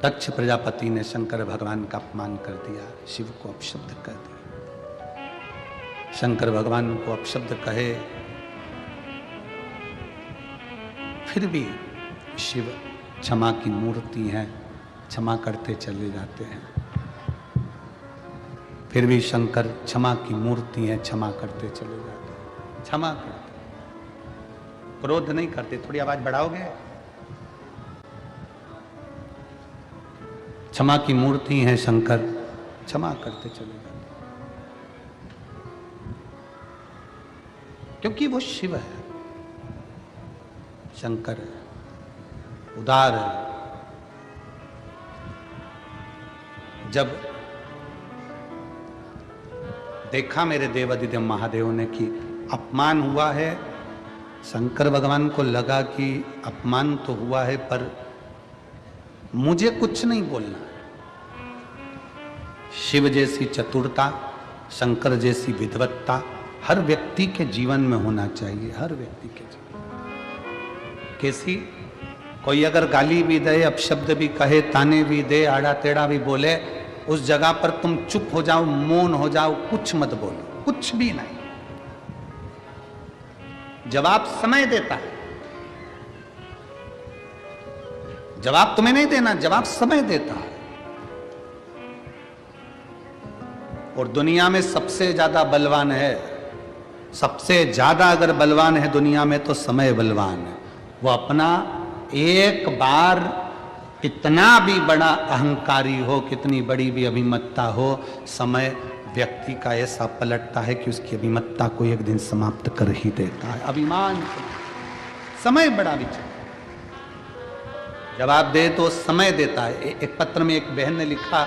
दक्ष प्रजापति ने शंकर भगवान का अपमान कर दिया, शिव को अपशब्द कर दिया। शंकर भगवान को अपशब्द कहे फिर भी शिव क्षमा की मूर्ति है, क्षमा करते चले जाते हैं। फिर भी शंकर क्षमा की मूर्ति है, क्षमा करते चले जाते हैं, क्षमा करते। क्रोध नहीं करते। थोड़ी आवाज बढ़ाओगे? क्षमा की मूर्ति है शंकर, क्षमा करते चले जाते, क्योंकि वो शिव है, शंकर है, उदार है। जब देखा मेरे देवादिदेव महादेव ने कि अपमान हुआ है, शंकर भगवान को लगा कि अपमान तो हुआ है पर मुझे कुछ नहीं बोलना। शिव जैसी चतुरता, शंकर जैसी विद्वत्ता हर व्यक्ति के जीवन में होना चाहिए, हर व्यक्ति के जीवन। कैसी? कोई अगर गाली भी दे, अपशब्द भी कहे, ताने भी दे, आड़ा टेढ़ा भी बोले, उस जगह पर तुम चुप हो जाओ, मौन हो जाओ, कुछ मत बोलो, कुछ भी नहीं। जवाब समय देता है, जवाब तुम्हें नहीं देना, जवाब समय देता है। और दुनिया में सबसे ज्यादा बलवान है, सबसे ज्यादा अगर बलवान है दुनिया में तो समय बलवान है। वो अपना एक बार कितना भी बड़ा अहंकारी हो, कितनी बड़ी भी अभिमत्ता हो, समय व्यक्ति का ऐसा पलटता है कि उसकी अभिमत्ता को एक दिन समाप्त कर ही देता है। अभिमान समय बड़ा विचार जवाब दे तो समय देता है। एक पत्र में एक बहन ने लिखा,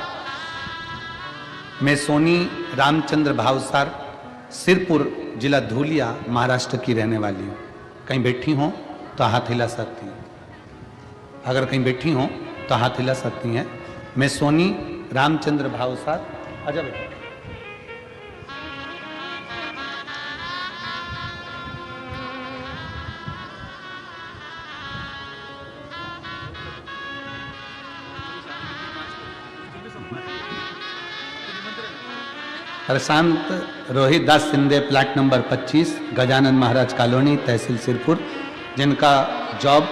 मैं सोनी रामचंद्र भावसार, सिरपुर जिला धूलिया, महाराष्ट्र की रहने वाली हूँ। कहीं बैठी हो तो हाथ हिला सकती हैं, अगर कहीं बैठी हो तो हाथ हिला सकती हैं। मैं सोनी रामचंद्र भावसार। आजा बेटा। प्रशांत रोहित दास Shinde, plot number 25, Gajanan Maharaj colony, तहसील सिरपुर, जिनका जॉब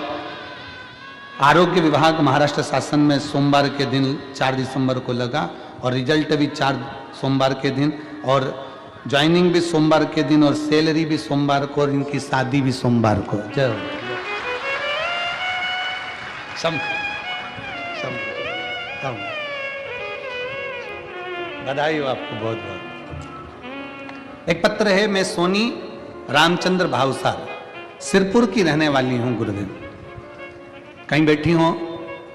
आरोग्य विभाग महाराष्ट्र शासन में सोमवार के दिन 4 दिसंबर को लगा और रिजल्ट भी 4 सोमवार के दिन, और ज्वाइनिंग भी सोमवार के दिन, और सैलरी भी सोमवार को, और इनकी शादी भी सोमवार को। जय हो। बधाई हो आपको बहुत बहुत। एक पत्र है, मैं सोनी रामचंद्र भावसार, सिरपुर की रहने वाली हूं गुरुदेव। कहीं बैठी हो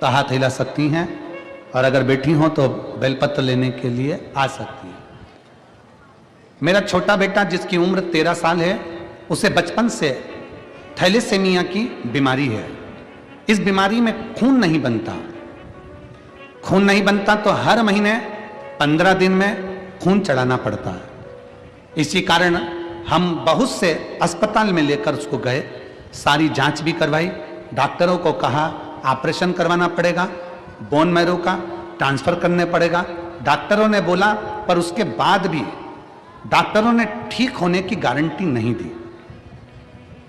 तो हाथ हिला सकती हैं, और अगर बैठी हो तो बेलपत्र लेने के लिए आ सकती हैं। मेरा छोटा बेटा जिसकी उम्र 13 साल है, उसे बचपन से थैलेसेमिया की बीमारी है। इस बीमारी में खून नहीं बनता, खून नहीं बनता तो हर महीने 15 दिन में खून चढ़ाना पड़ता है। इसी कारण हम बहुत से अस्पताल में लेकर उसको गए, सारी जांच भी करवाई, डॉक्टरों को कहा ऑपरेशन करवाना पड़ेगा, बोन मैरो का ट्रांसफर करने पड़ेगा। डॉक्टरों ने बोला, पर उसके बाद भी डॉक्टरों ने ठीक होने की गारंटी नहीं दी।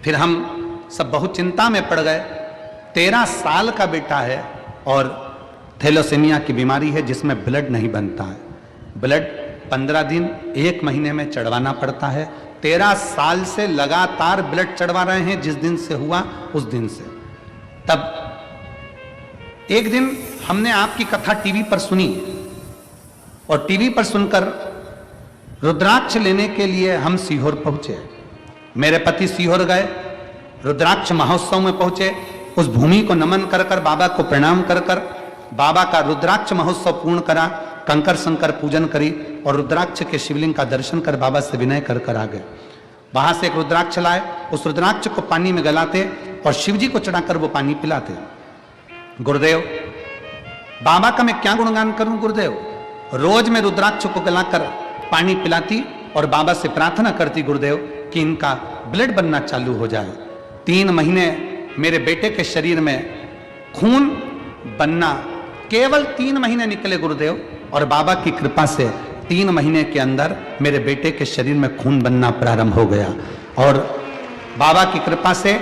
फिर हम सब बहुत चिंता में पड़ गए। 13 साल का बेटा है और थैलेसेमिया की बीमारी है जिसमें ब्लड नहीं बनता है। ब्लड 15 दिन 1 महीने में चढ़वाना पड़ता है। 13 साल से लगातार ब्लड चढ़वा रहे हैं, जिस दिन से हुआ उस दिन से। तब एक दिन हमने आपकी कथा टीवी पर सुनी, और टीवी पर सुनकर रुद्राक्ष लेने के लिए हम सीहोर पहुंचे। मेरे पति सीहोर गए, रुद्राक्ष महोत्सव में पहुंचे। उस भूमि को नमन कर कर, बाबा को प्रणाम कर कर, बाबा का रुद्राक्ष महोत्सव पूर्ण करा, कंकर शंकर पूजन करी, और रुद्राक्ष के शिवलिंग का दर्शन कर बाबा से विनय कर कर आ गए। वहां से एक रुद्राक्ष लाए, उस रुद्राक्ष को पानी में गलाते और शिवजी को चढ़ाकर वो पानी पिलाते। गुरुदेव, बाबा का मैं क्या गुणगान करूं गुरुदेव। रोज मैं रुद्राक्ष को गलाकर पानी पिलाती और बाबा से प्रार्थना करती, गुरुदेव, कि इनका ब्लड बनना चालू हो जाए। 3 महीने मेरे बेटे के शरीर में खून बनना, केवल 3 महीने निकले गुरुदेव, और बाबा की कृपा से 3 महीने के अंदर मेरे बेटे के शरीर में खून बनना प्रारंभ हो गया। और बाबा की कृपा से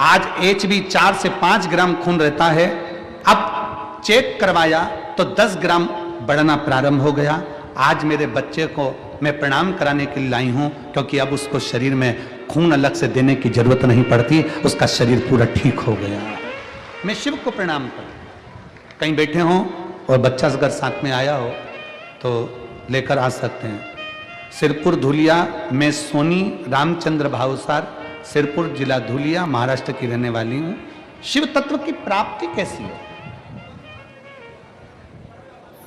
आज HB 4 से 5 ग्राम खून रहता है। अब चेक करवाया तो 10 ग्राम बढ़ना प्रारंभ हो गया। आज मेरे बच्चे को मैं प्रणाम कराने के लिए लाई हूं, क्योंकि अब उसको शरीर में खून अलग से देने की जरूरत नहीं पड़ती, उसका शरीर पूरा ठीक हो गया। मैं शिव को प्रणाम करता। कहीं बैठे हों और बच्चा अगर साथ में आया हो तो लेकर आ सकते हैं। सिरपुर धुलिया में सोनी रामचंद्र भावसार, सिरपुर जिला धुलिया, महाराष्ट्र की रहने वाली हूं। शिव तत्व की प्राप्ति कैसी है?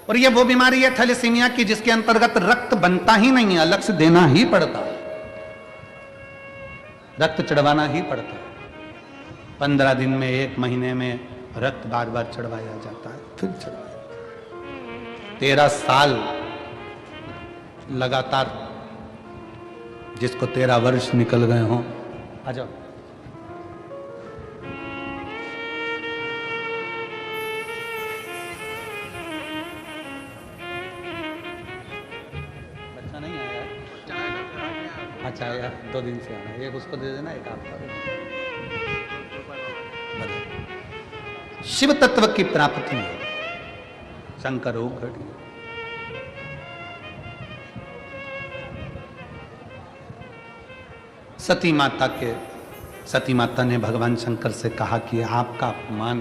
और यह वो बीमारी है थैलेसीमिया की जिसके अंतर्गत रक्त बनता ही नहीं है, अलग से देना ही पड़ता है, रक्त चढ़वाना ही पड़ता है। 15 दिन में, 1 महीने में रक्त बार बार चढ़वाया जाता है, फिर चढ़वाया। 13 साल लगातार, जिसको 13 वर्ष निकल गए हों, आ जाओ। बच्चा नहीं आया? अच्छा यार, 2 दिन से आना, एक उसको दे देना, एक आपका दे देना। शिव तत्व की प्राप्ति है, शंकर हो घड़ी। सती माता ने भगवान शंकर से कहा कि आपका अपमान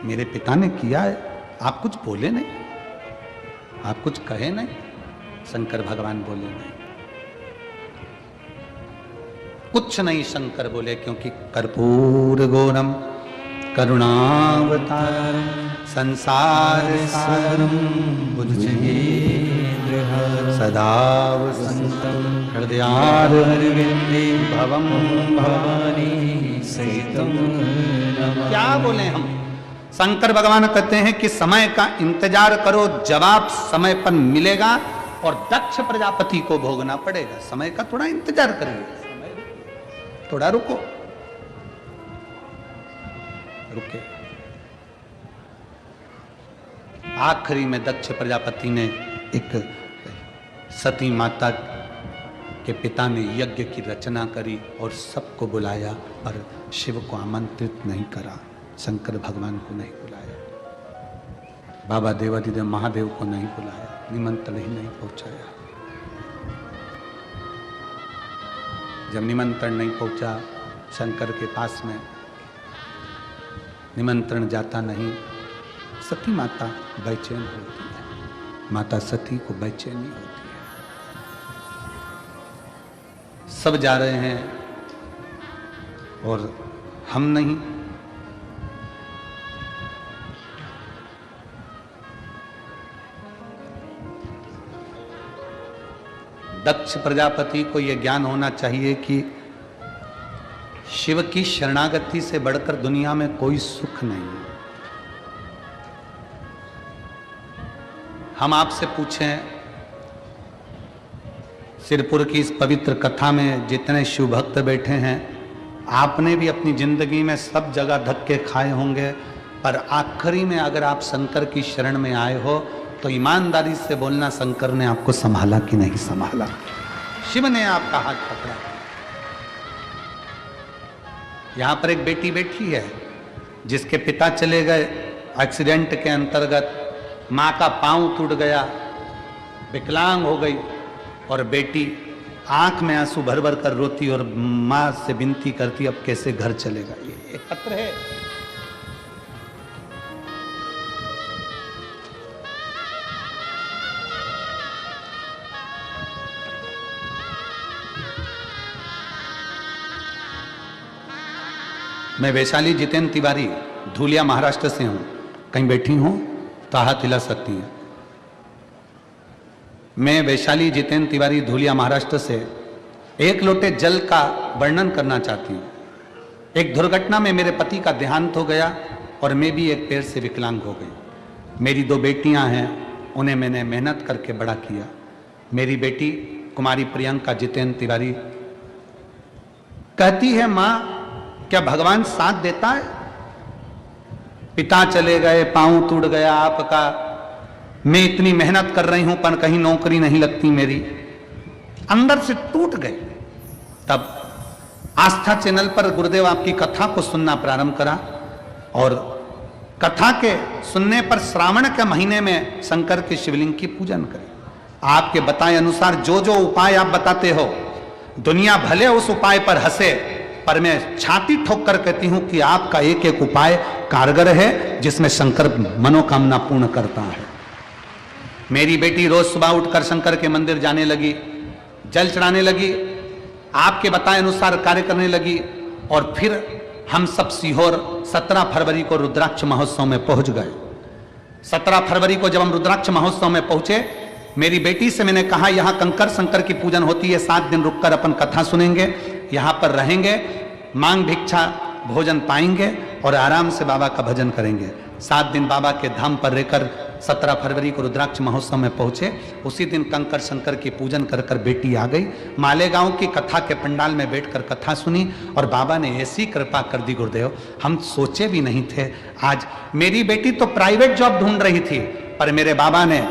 मेरे पिता ने किया है, आप कुछ बोले नहीं, आप कुछ कहे नहीं। शंकर भगवान बोले नहीं, कुछ नहीं शंकर बोले, क्योंकि कर्पूर गौरम करुणावतारम संसार सारम सदा वसंतम हृदयारविंदे भवम भवानी सहितम। क्या बोले हम? शंकर भगवान कहते हैं कि समय का इंतजार करो, जवाब समय पर मिलेगा और दक्ष प्रजापति को भोगना पड़ेगा। समय का थोड़ा इंतजार करिए, थोड़ा रुको, रुके। आखिरी में दक्ष प्रजापति ने एक सती माता के पिता ने यज्ञ की रचना करी और सबको बुलाया, पर शिव को आमंत्रित नहीं करा, शंकर भगवान को नहीं बुलाया, बाबा देवादिदेव महादेव को नहीं बुलाया, निमंत्रण ही नहीं पहुंचाया। जब निमंत्रण नहीं पहुंचा शंकर के पास में, निमंत्रण जाता नहीं, सती माता बेचैन होती है, माता सती को बेचैनी होती है। सब जा रहे हैं और हम नहीं। दक्ष प्रजापति को यह ज्ञान होना चाहिए कि शिव की शरणागति से बढ़कर दुनिया में कोई सुख नहीं है। हम आपसे पूछें, सिरपुर की इस पवित्र कथा में जितने शिव भक्त बैठे हैं, आपने भी अपनी जिंदगी में सब जगह धक्के खाए होंगे, पर आखिरी में अगर आप शंकर की शरण में आए हो तो ईमानदारी से बोलना, शंकर ने आपको संभाला कि नहीं संभाला? शिव ने आपका हाथ पकड़ा। यहां पर एक बेटी बैठी है जिसके पिता चले गए एक्सीडेंट के अंतर्गत, मां का पांव टूट गया, विकलांग हो गई, और बेटी आंख में आंसू भर भर कर रोती और मां से विनती करती, अब कैसे घर चलेगा। ये एक पत्र है। मैं वैशाली जितेंद्र तिवारी धुलिया महाराष्ट्र से हूं। कहीं बैठी हूं तो हाथ हिला सकती हैं। मैं वैशाली जितेंद्र तिवारी धुलिया महाराष्ट्र से एक लोटे जल का वर्णन करना चाहती हूँ। एक दुर्घटना में मेरे पति का देहांत हो गया और मैं भी एक पैर से विकलांग हो गई। मेरी 2 बेटियां हैं, उन्हें मैंने मेहनत करके बड़ा किया। मेरी बेटी कुमारी प्रियंका जितेंद्र तिवारी कहती है, माँ क्या भगवान साथ देता है? पिता चले गए, पांव टूट गया आपका, मैं इतनी मेहनत कर रही हूं पर कहीं नौकरी नहीं लगती मेरी, अंदर से टूट गई। तब आस्था चैनल पर गुरुदेव आपकी कथा को सुनना प्रारंभ करा और कथा के सुनने पर श्रावण के महीने में शंकर के शिवलिंग की पूजन करें। आपके बताए अनुसार जो जो उपाय आप बताते हो दुनिया भले उस उपाय पर हंसे, पर मैं छाती ठोक कर कहती हूं कि आपका एक एक उपाय कारगर है, जिसमें शंकर मनोकामना पूर्ण करता है। मेरी बेटी रोज सुबह उठकर शंकर के मंदिर जाने लगी, जल चढ़ाने लगी, आपके बताए अनुसार कार्य करने लगी, और फिर हम सब सीहोर 17 फरवरी को रुद्राक्ष महोत्सव में पहुंच गए। 17 फरवरी को जब हम रुद्राक्ष महोत्सव में पहुंचे, मेरी बेटी से मैंने कहा यहां कंकर शंकर की पूजन होती है, 7 दिन रुककर अपन कथा सुनेंगे, यहां पर रहेंगे, मांग भिक्षा भोजन पाएंगे और आराम से बाबा का भजन करेंगे। 7 दिन बाबा के धाम पर रहकर 17 फरवरी को रुद्राक्ष महोत्सव में पहुंचे। उसी दिन कंकर शंकर की पूजन कर कर बेटी आ गई। मालेगांव की कथा के पंडाल में बैठकर कथा सुनी और बाबा ने ऐसी कृपा कर दी गुरुदेव, हम सोचे भी नहीं थे। आज मेरी बेटी तो प्राइवेट जॉब ढूंढ रही थी, पर मेरे बाबा ने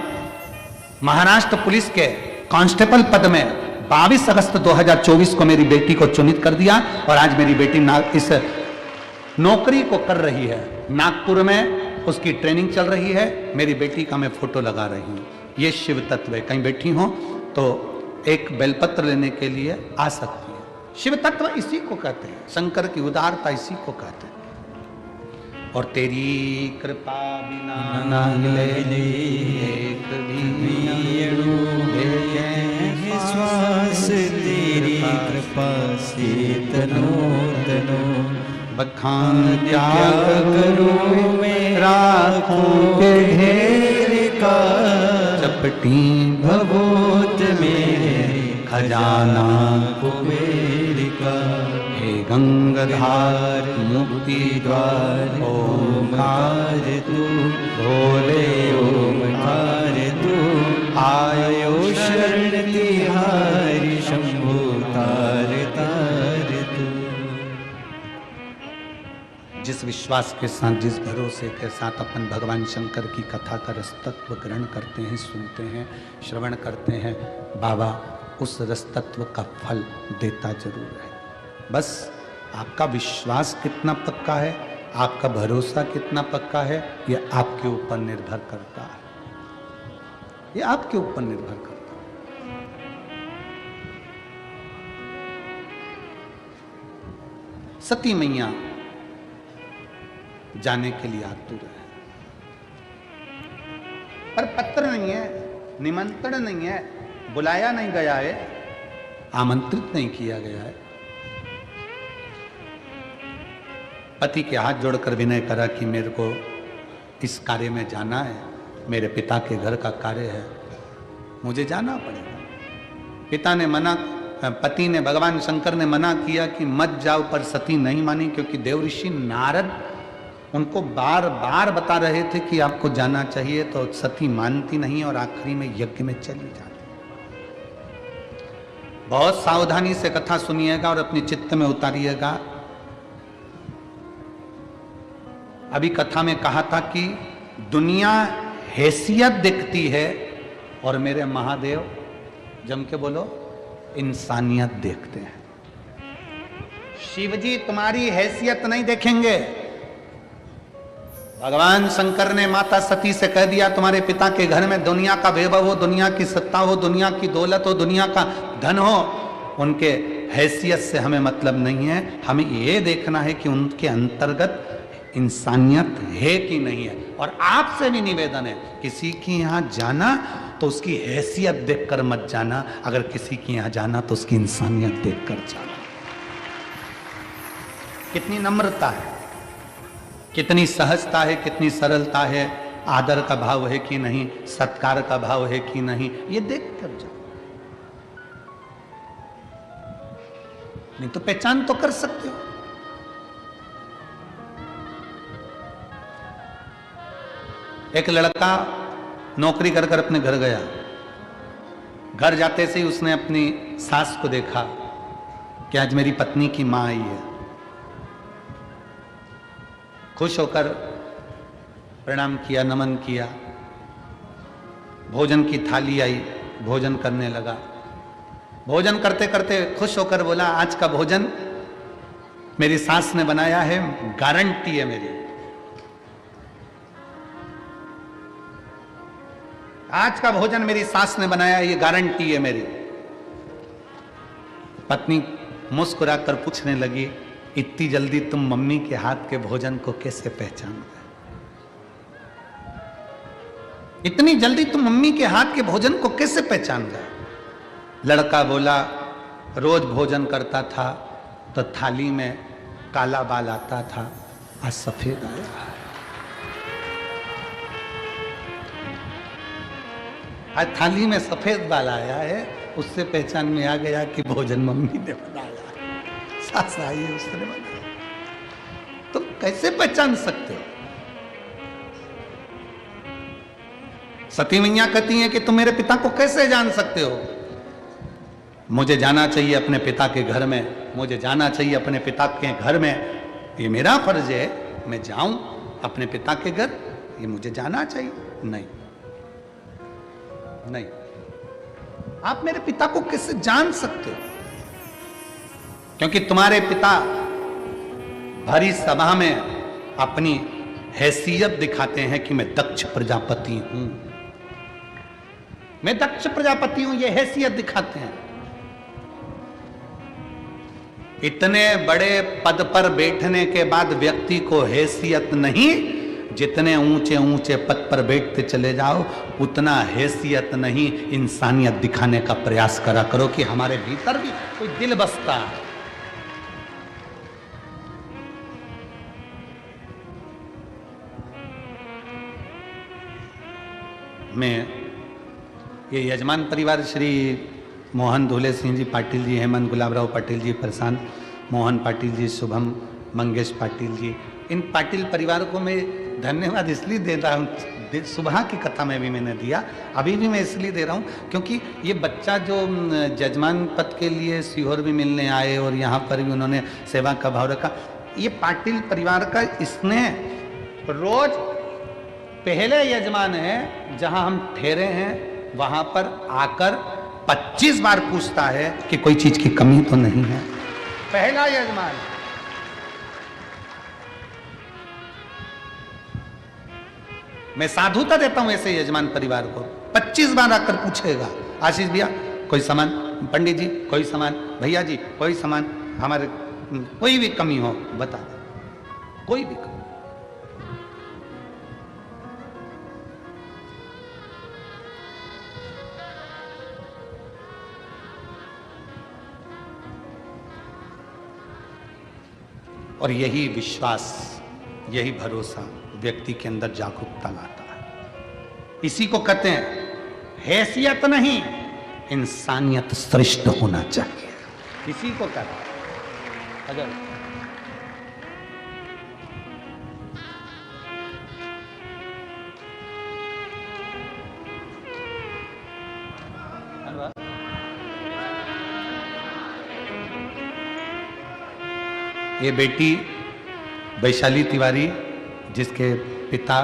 महाराष्ट्र पुलिस के कांस्टेबल पद में 22 अगस्त 2024 को मेरी बेटी को चुनित कर दिया और आज मेरी बेटी इस नौकरी को कर रही है। नागपुर में उसकी ट्रेनिंग चल रही है। मेरी बेटी का मैं फोटो लगा रही हूं। ये शिव तत्व है। कहीं बैठी हो तो एक बेलपत्र लेने के लिए आ सकती है। शिव तत्व इसी को कहते हैं, शंकर की उदारता इसी को कहते हैं। और तेरी कृपा बिना ना हिले एक भी श्वास, तेरी कृपा से तनो तनो बखान क्या करूं मैं राखों के ढेर का, चपटी भभूत मेरे खजाना कुबेर का। हे गंगाधार मुक्ति द्वार ओमकार तू, भोले ओमकार तू, आयो शरण तिहारी शंभु तार तार तू। जिस विश्वास के साथ, जिस भरोसे के साथ अपन भगवान शंकर की कथा का रसतत्व ग्रहण करते हैं, सुनते हैं, श्रवण करते हैं, बाबा उस रसतत्व का फल देता जरूर है। बस आपका विश्वास कितना पक्का है, आपका भरोसा कितना पक्का है, ये आपके ऊपर निर्भर करता है। ये आपके ऊपर निर्भर करता है। सती मैया जाने के लिए आतुर है, पर पत्र नहीं है, निमंत्रण नहीं है, बुलाया नहीं गया है, आमंत्रित नहीं किया गया है। पति के हाथ जोड़कर विनय करा कि मेरे को इस कार्य में जाना है, मेरे पिता के घर का कार्य है, मुझे जाना पड़ेगा। पिता ने मना, पति ने, भगवान शंकर ने मना किया कि मत जाओ, पर सती नहीं मानी, क्योंकि देवऋषि नारद उनको बार बार बता रहे थे कि आपको जाना चाहिए, तो सती मानती नहीं और आखिरी में यज्ञ में चली जाती। बहुत सावधानी से कथा सुनिएगा और अपने चित्त में उतारिएगा। अभी कथा में कहा था कि दुनिया हैसियत दिखती है और मेरे महादेव, जम के बोलो, इंसानियत देखते हैं। शिवजी तुम्हारी हैसियत नहीं देखेंगे। भगवान शंकर ने माता सती से कह दिया तुम्हारे पिता के घर में दुनिया का वैभव हो, दुनिया की सत्ता हो, दुनिया की दौलत हो, दुनिया का धन हो, उनके हैसियत से हमें मतलब नहीं है। हमें ये देखना है कि उनके अंतर्गत इंसानियत है कि नहीं है। और आपसे भी निवेदन है, किसी के यहां जाना तो उसकी हैसियत देखकर मत जाना, अगर किसी के यहां जाना तो उसकी इंसानियत देखकर जाना। कितनी नम्रता है, कितनी सहजता है, कितनी सरलता है, आदर का भाव है कि नहीं, सत्कार का भाव है कि नहीं, ये देख कर जाओ। नहीं तो पहचान तो कर सकते हो। एक लड़का नौकरी कर कर अपने घर गया। घर जाते से ही उसने अपनी सास को देखा कि आज मेरी पत्नी की मां आई है। खुश होकर प्रणाम किया, नमन किया। भोजन की थाली आई, भोजन करने लगा। भोजन करते करते खुश होकर बोला, आज का भोजन मेरी सास ने बनाया है, गारंटी है मेरी, आज का भोजन मेरी सास ने बनाया है, ये गारंटी है मेरी। पत्नी मुस्कुराकर पूछने लगी, इतनी जल्दी तुम मम्मी के हाथ के भोजन को कैसे पहचान गए? इतनी जल्दी तुम मम्मी के हाथ के भोजन को कैसे पहचान गए? लड़का बोला, रोज भोजन करता था तो थाली में काला बाल आता था, आज सफेद आया। आज थाली में सफेद बाल आया है, उससे पहचान में आ गया कि भोजन मम्मी ने बनाया, सास आई है उसने बनाया। तुम कैसे पहचान सकते हो? सती मैया कहती हैं कि तुम मेरे पिता को कैसे जान सकते हो? मुझे जाना चाहिए अपने पिता के घर में, मुझे जाना चाहिए अपने पिता के घर में, ये मेरा फर्ज है, मैं जाऊं अपने पिता के घर, ये मुझे जाना चाहिए। नहीं नहीं, आप मेरे पिता को कैसे जान सकते हो? क्योंकि तुम्हारे पिता भरी सभा में अपनी हैसियत दिखाते हैं कि मैं दक्ष प्रजापति हूं, मैं दक्ष प्रजापति हूं, ये हैसियत दिखाते हैं। इतने बड़े पद पर बैठने के बाद व्यक्ति को हैसियत नहीं, जितने ऊंचे ऊंचे पद पर बैठते चले जाओ उतना हैसियत नहीं, इंसानियत दिखाने का प्रयास करा करो कि हमारे भीतर भी कोई दिल बसता है। मैं ये यजमान परिवार श्री मोहन धोले सिंह जी पाटिल जी, हेमंत गुलाबराव पाटिल जी, प्रशांत मोहन पाटिल जी, शुभम मंगेश पाटिल जी, इन पाटिल परिवार को मैं धन्यवाद इसलिए दे रहा हूँ। सुबह की कथा में भी मैंने दिया, अभी भी मैं इसलिए दे रहा हूँ क्योंकि ये बच्चा जो जजमान पद के लिए सीहोर भी मिलने आए और यहाँ पर भी उन्होंने सेवा का भाव रखा, ये पाटिल परिवार का इसने रोज पहले यजमान है जहाँ हम ठहरे हैं वहाँ पर आकर 25 बार पूछता है कि कोई चीज की कमी तो नहीं है। पहला यजमान। मैं साधुता देता हूं ऐसे यजमान परिवार को, 25 बार आकर पूछेगा, आशीष भैया कोई सामान, पंडित जी कोई सामान, भैया जी कोई सामान, हमारे कोई भी कमी हो बता दो, कोई भी कमी। और यही विश्वास, यही भरोसा व्यक्ति के अंदर जागरूकता लाता है। इसी को कहते हैं हैसियत नहीं, इंसानियत श्रेष्ठ होना चाहिए, इसी को कहते हैं। अगर ये बेटी वैशाली तिवारी, जिसके पिता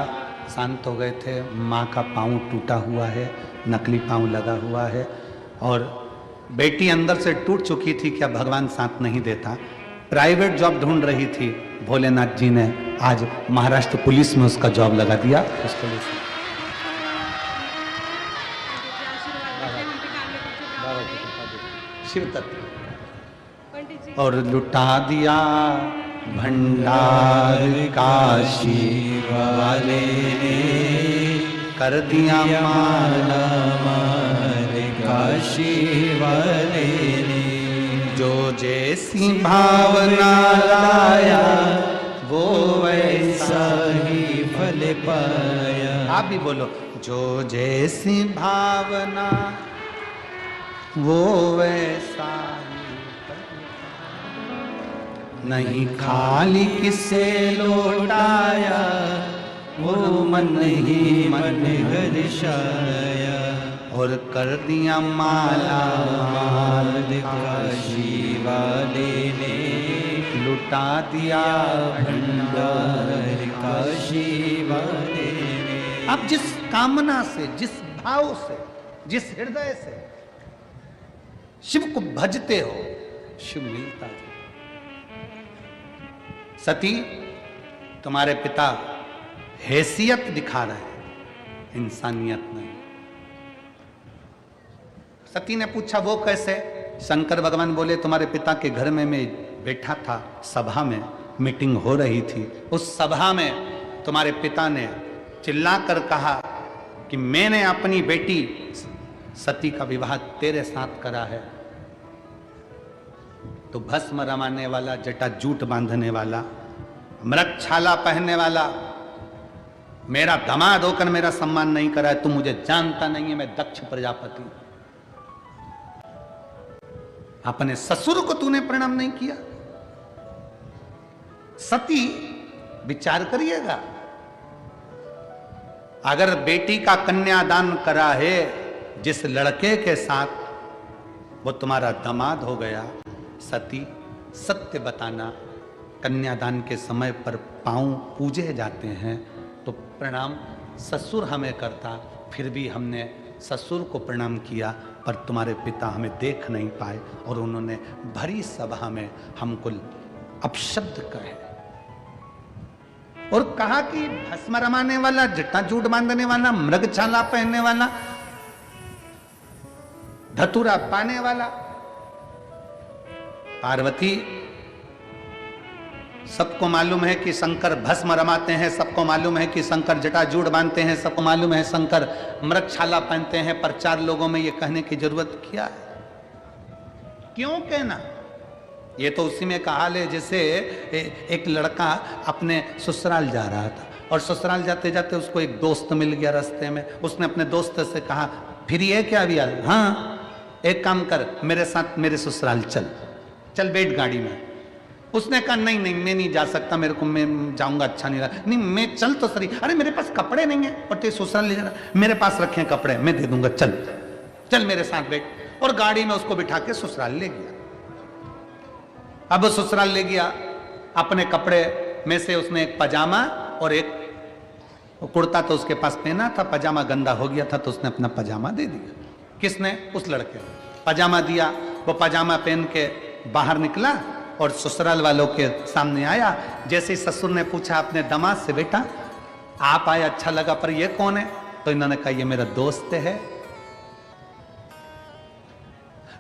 शांत हो गए थे, माँ का पाँव टूटा हुआ है, नकली पाँव लगा हुआ है, और बेटी अंदर से टूट चुकी थी, क्या भगवान साथ नहीं देता। प्राइवेट जॉब ढूंढ रही थी, भोलेनाथ जी ने आज महाराष्ट्र पुलिस में उसका जॉब लगा दिया। उसके लिए शिव तत्व और लुटा दिया भंडार काशी वाले ने, कर दिया माला मार काशी वाले ने, जो जैसी भावना लाया वो वैसा ही फल पाया। आप भी बोलो, जो जैसी भावना वो वैसा नहीं, खाली किसे लौटाया वो मन ही मन हर्षाया, और कर दिया माला माल काशी वाले ने, लुटा दिया भंडार काशी वाले ने। अब जिस कामना से, जिस भाव से, जिस हृदय से शिव को भजते हो, शिव मिलता है। सती, तुम्हारे पिता हैसियत दिखा रहे हैं, इंसानियत नहीं। सती ने पूछा वो कैसे? शंकर भगवान बोले तुम्हारे पिता के घर में मैं बैठा था, सभा में मीटिंग हो रही थी, उस सभा में तुम्हारे पिता ने चिल्लाकर कहा कि मैंने अपनी बेटी सती का विवाह तेरे साथ करा है। तो भस्म रमाने वाला, जटाजूट बांधने वाला, मृगछाला पहनने वाला, मेरा दामाद होकर मेरा सम्मान नहीं करा है, तू मुझे जानता नहीं है, मैं दक्ष प्रजापति। अपने ससुर को तूने प्रणाम नहीं किया। सती, विचार करिएगा, अगर बेटी का कन्यादान करा है जिस लड़के के साथ, वो तुम्हारा दामाद हो गया। सती, सत्य बताना, कन्यादान के समय पर पांव पूजे जाते हैं तो प्रणाम ससुर हमें करता, फिर भी हमने ससुर को प्रणाम किया, पर तुम्हारे पिता हमें देख नहीं पाए और उन्होंने भरी सभा में हमको अपशब्द कहे और कहा कि भस्म रमाने वाला, जटाजूट बांधने वाला, मृगछाला पहनने वाला, धतूरा पाने वाला। पार्वती, सबको मालूम है कि शंकर भस्म रमाते हैं, सबको मालूम है कि शंकर जटाजूट बांधते हैं, सबको मालूम है शंकर मृगछाला पहनते हैं, पर चार लोगों में ये कहने की जरूरत क्या है? क्यों कहना? ये तो उसी में का हाल है जैसे एक लड़का अपने ससुराल जा रहा था और ससुराल जाते जाते उसको एक दोस्त मिल गया रास्ते में। उसने अपने दोस्त से कहा, फिर ये क्या भी यार, हाँ एक काम कर, मेरे साथ मेरे ससुराल चल, चल बैठ गाड़ी में। उसने कहा नहीं नहीं मैं नहीं जा सकता, मेरे को, मैं जाऊंगा अच्छा नहीं लगा। नहीं मैं चल तो सही, अरे मेरे पास कपड़े नहीं है और तेरे ससुराल ले जाना, मेरे पास रखे हैं कपड़े, मैं दे दूंगा, चल चल मेरे साथ बैठ। और गाड़ी में उसको बिठा के ससुराल ले गया। अब ससुराल ले गया, अपने कपड़े में से उसने एक पजामा और एक कुर्ता तो उसके पास पहना था, पजामा गंदा हो गया था तो उसने अपना पजामा दे दिया। किसने? उस लड़के ने पजामा दिया। वो पजामा पहन के बाहर निकला और ससुराल वालों के सामने आया। जैसे ही ससुर ने पूछा अपने दामाद से, बेटा आप आए अच्छा लगा, पर ये कौन है? तो इन्होंने कहा ये मेरा दोस्त है,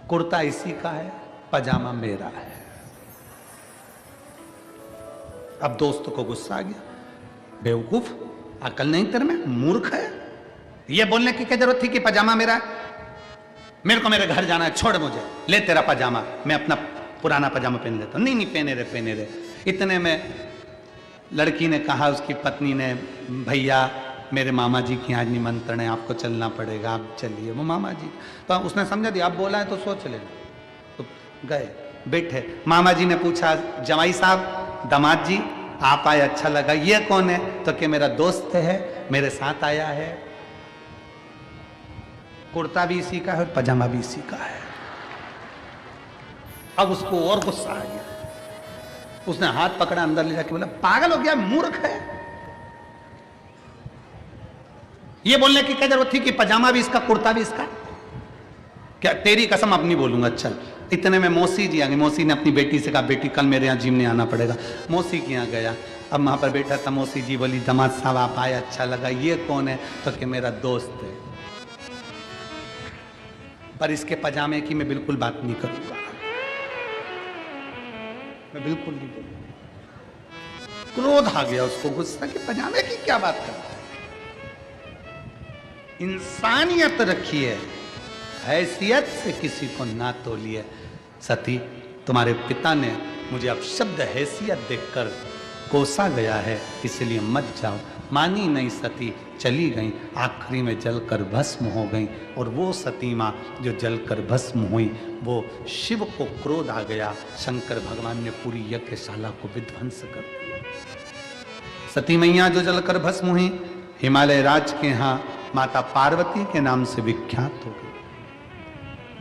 कुर्ता इसी का है, पजामा मेरा है। अब दोस्त को गुस्सा आ गया, बेवकूफ, अकल नहीं तेरे में, मूर्ख है, ये बोलने की क्या जरूरत थी कि पजामा मेरा है? मेरे को मेरे घर जाना है, छोड़ मुझे, ले तेरा पजामा, मैं अपना पुराना पजामा पहन लेता हूं। नहीं नहीं पहने रे पहने रे। इतने में लड़की ने कहा, उसकी पत्नी ने, भैया मेरे मामा जी की आज निमंत्रण है, आपको चलना पड़ेगा, आप चलिए। वो मामा जी, तो उसने समझा दिया, आप बोला है तो सोच लेना। तो गए, बैठे। मामा जी ने पूछा, जमाई साहब, दामाद जी आप आए अच्छा लगा, ये कौन है? तो कि मेरा दोस्त है, मेरे साथ आया है, कुर्ता भी इसी का है और पजामा भी इसी का है। अब उसको और गुस्सा आ गया, उसने हाथ पकड़ा, अंदर ले जाके बोला, पागल हो गया, मूर्ख है, ये बोलने की क्या जरूरत थी कि पजामा भी इसका, कुर्ता भी इसका? क्या तेरी कसम अब नहीं बोलूंगा, चल। इतने में मौसी जी आ गई। मौसी ने अपनी बेटी से कहा, बेटी कल मेरे यहाँ जिम नहीं आना पड़ेगा। मौसी के यहाँ गया, अब वहां पर बैठा था। मौसी जी बोली, दामाद साहब आप आए अच्छा लगा, ये कौन है? तो कि मेरा दोस्त है, पर इसके पजामे की मैं बिल्कुल बात नहीं करूंगा, मैं बिल्कुल नहीं बोलूंगा। क्रोध आ गया उसको, गुस्सा कि पजामे की क्या बात कर रहा है? इंसानियत रखिए, हैसियत से किसी को ना तोलिए। सती, तुम्हारे पिता ने मुझे अपशब्द हैसियत देखकर कोसा गया है, इसलिए मत जाओ। मानी नहीं सती, चली गई, आखिरी में जलकर भस्म हो गई। और वो सती माँ जो जलकर भस्म हुई, वो शिव को क्रोध आ गया। शंकर भगवान ने पूरी यज्ञशाला को विध्वंस कर दिया। सती मैया जो जलकर भस्म हुई, हिमालय राज के यहाँ माता पार्वती के नाम से विख्यात हो गई।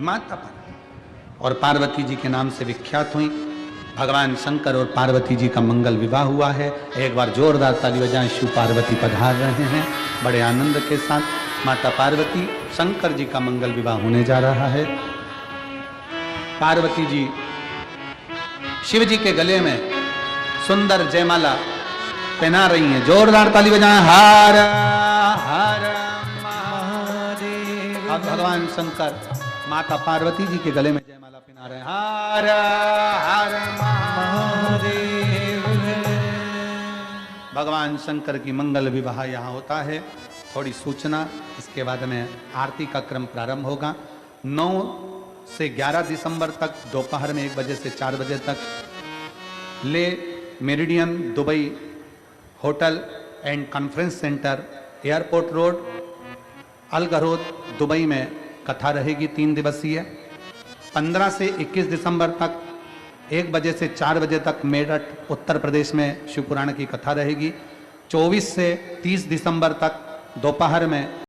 माता पार्वती और पार्वती जी के नाम से विख्यात हुई। भगवान शंकर और पार्वती जी का मंगल विवाह हुआ है। एक बार जोरदार ताली बजाएं, शिव पार्वती पधार रहे हैं बड़े आनंद के साथ। माता पार्वती शंकर जी का मंगल विवाह होने जा रहा है। पार्वती जी शिव जी के गले में सुंदर जयमाला पहना रही हैं। जोरदार ताली बजाएं, हर हर महादेव। अब भगवान शंकर माता पार्वती जी के गले में जयमाला पहना हर हर हर महादेव। भगवान शंकर की मंगल विवाह यहाँ होता है। थोड़ी सूचना, इसके बाद में आरती का क्रम प्रारंभ होगा। 9 से 11 दिसंबर तक दोपहर में 1 बजे से 4 बजे तक Le Meridien Dubai hotel and conference centre, airport road, Al Garhoud, Dubai में कथा रहेगी 3 दिवसीय। 15 से 21 दिसंबर तक 1 बजे से 4 बजे तक मेरठ उत्तर प्रदेश में शिव पुराण की कथा रहेगी। 24 से 30 दिसंबर तक दोपहर में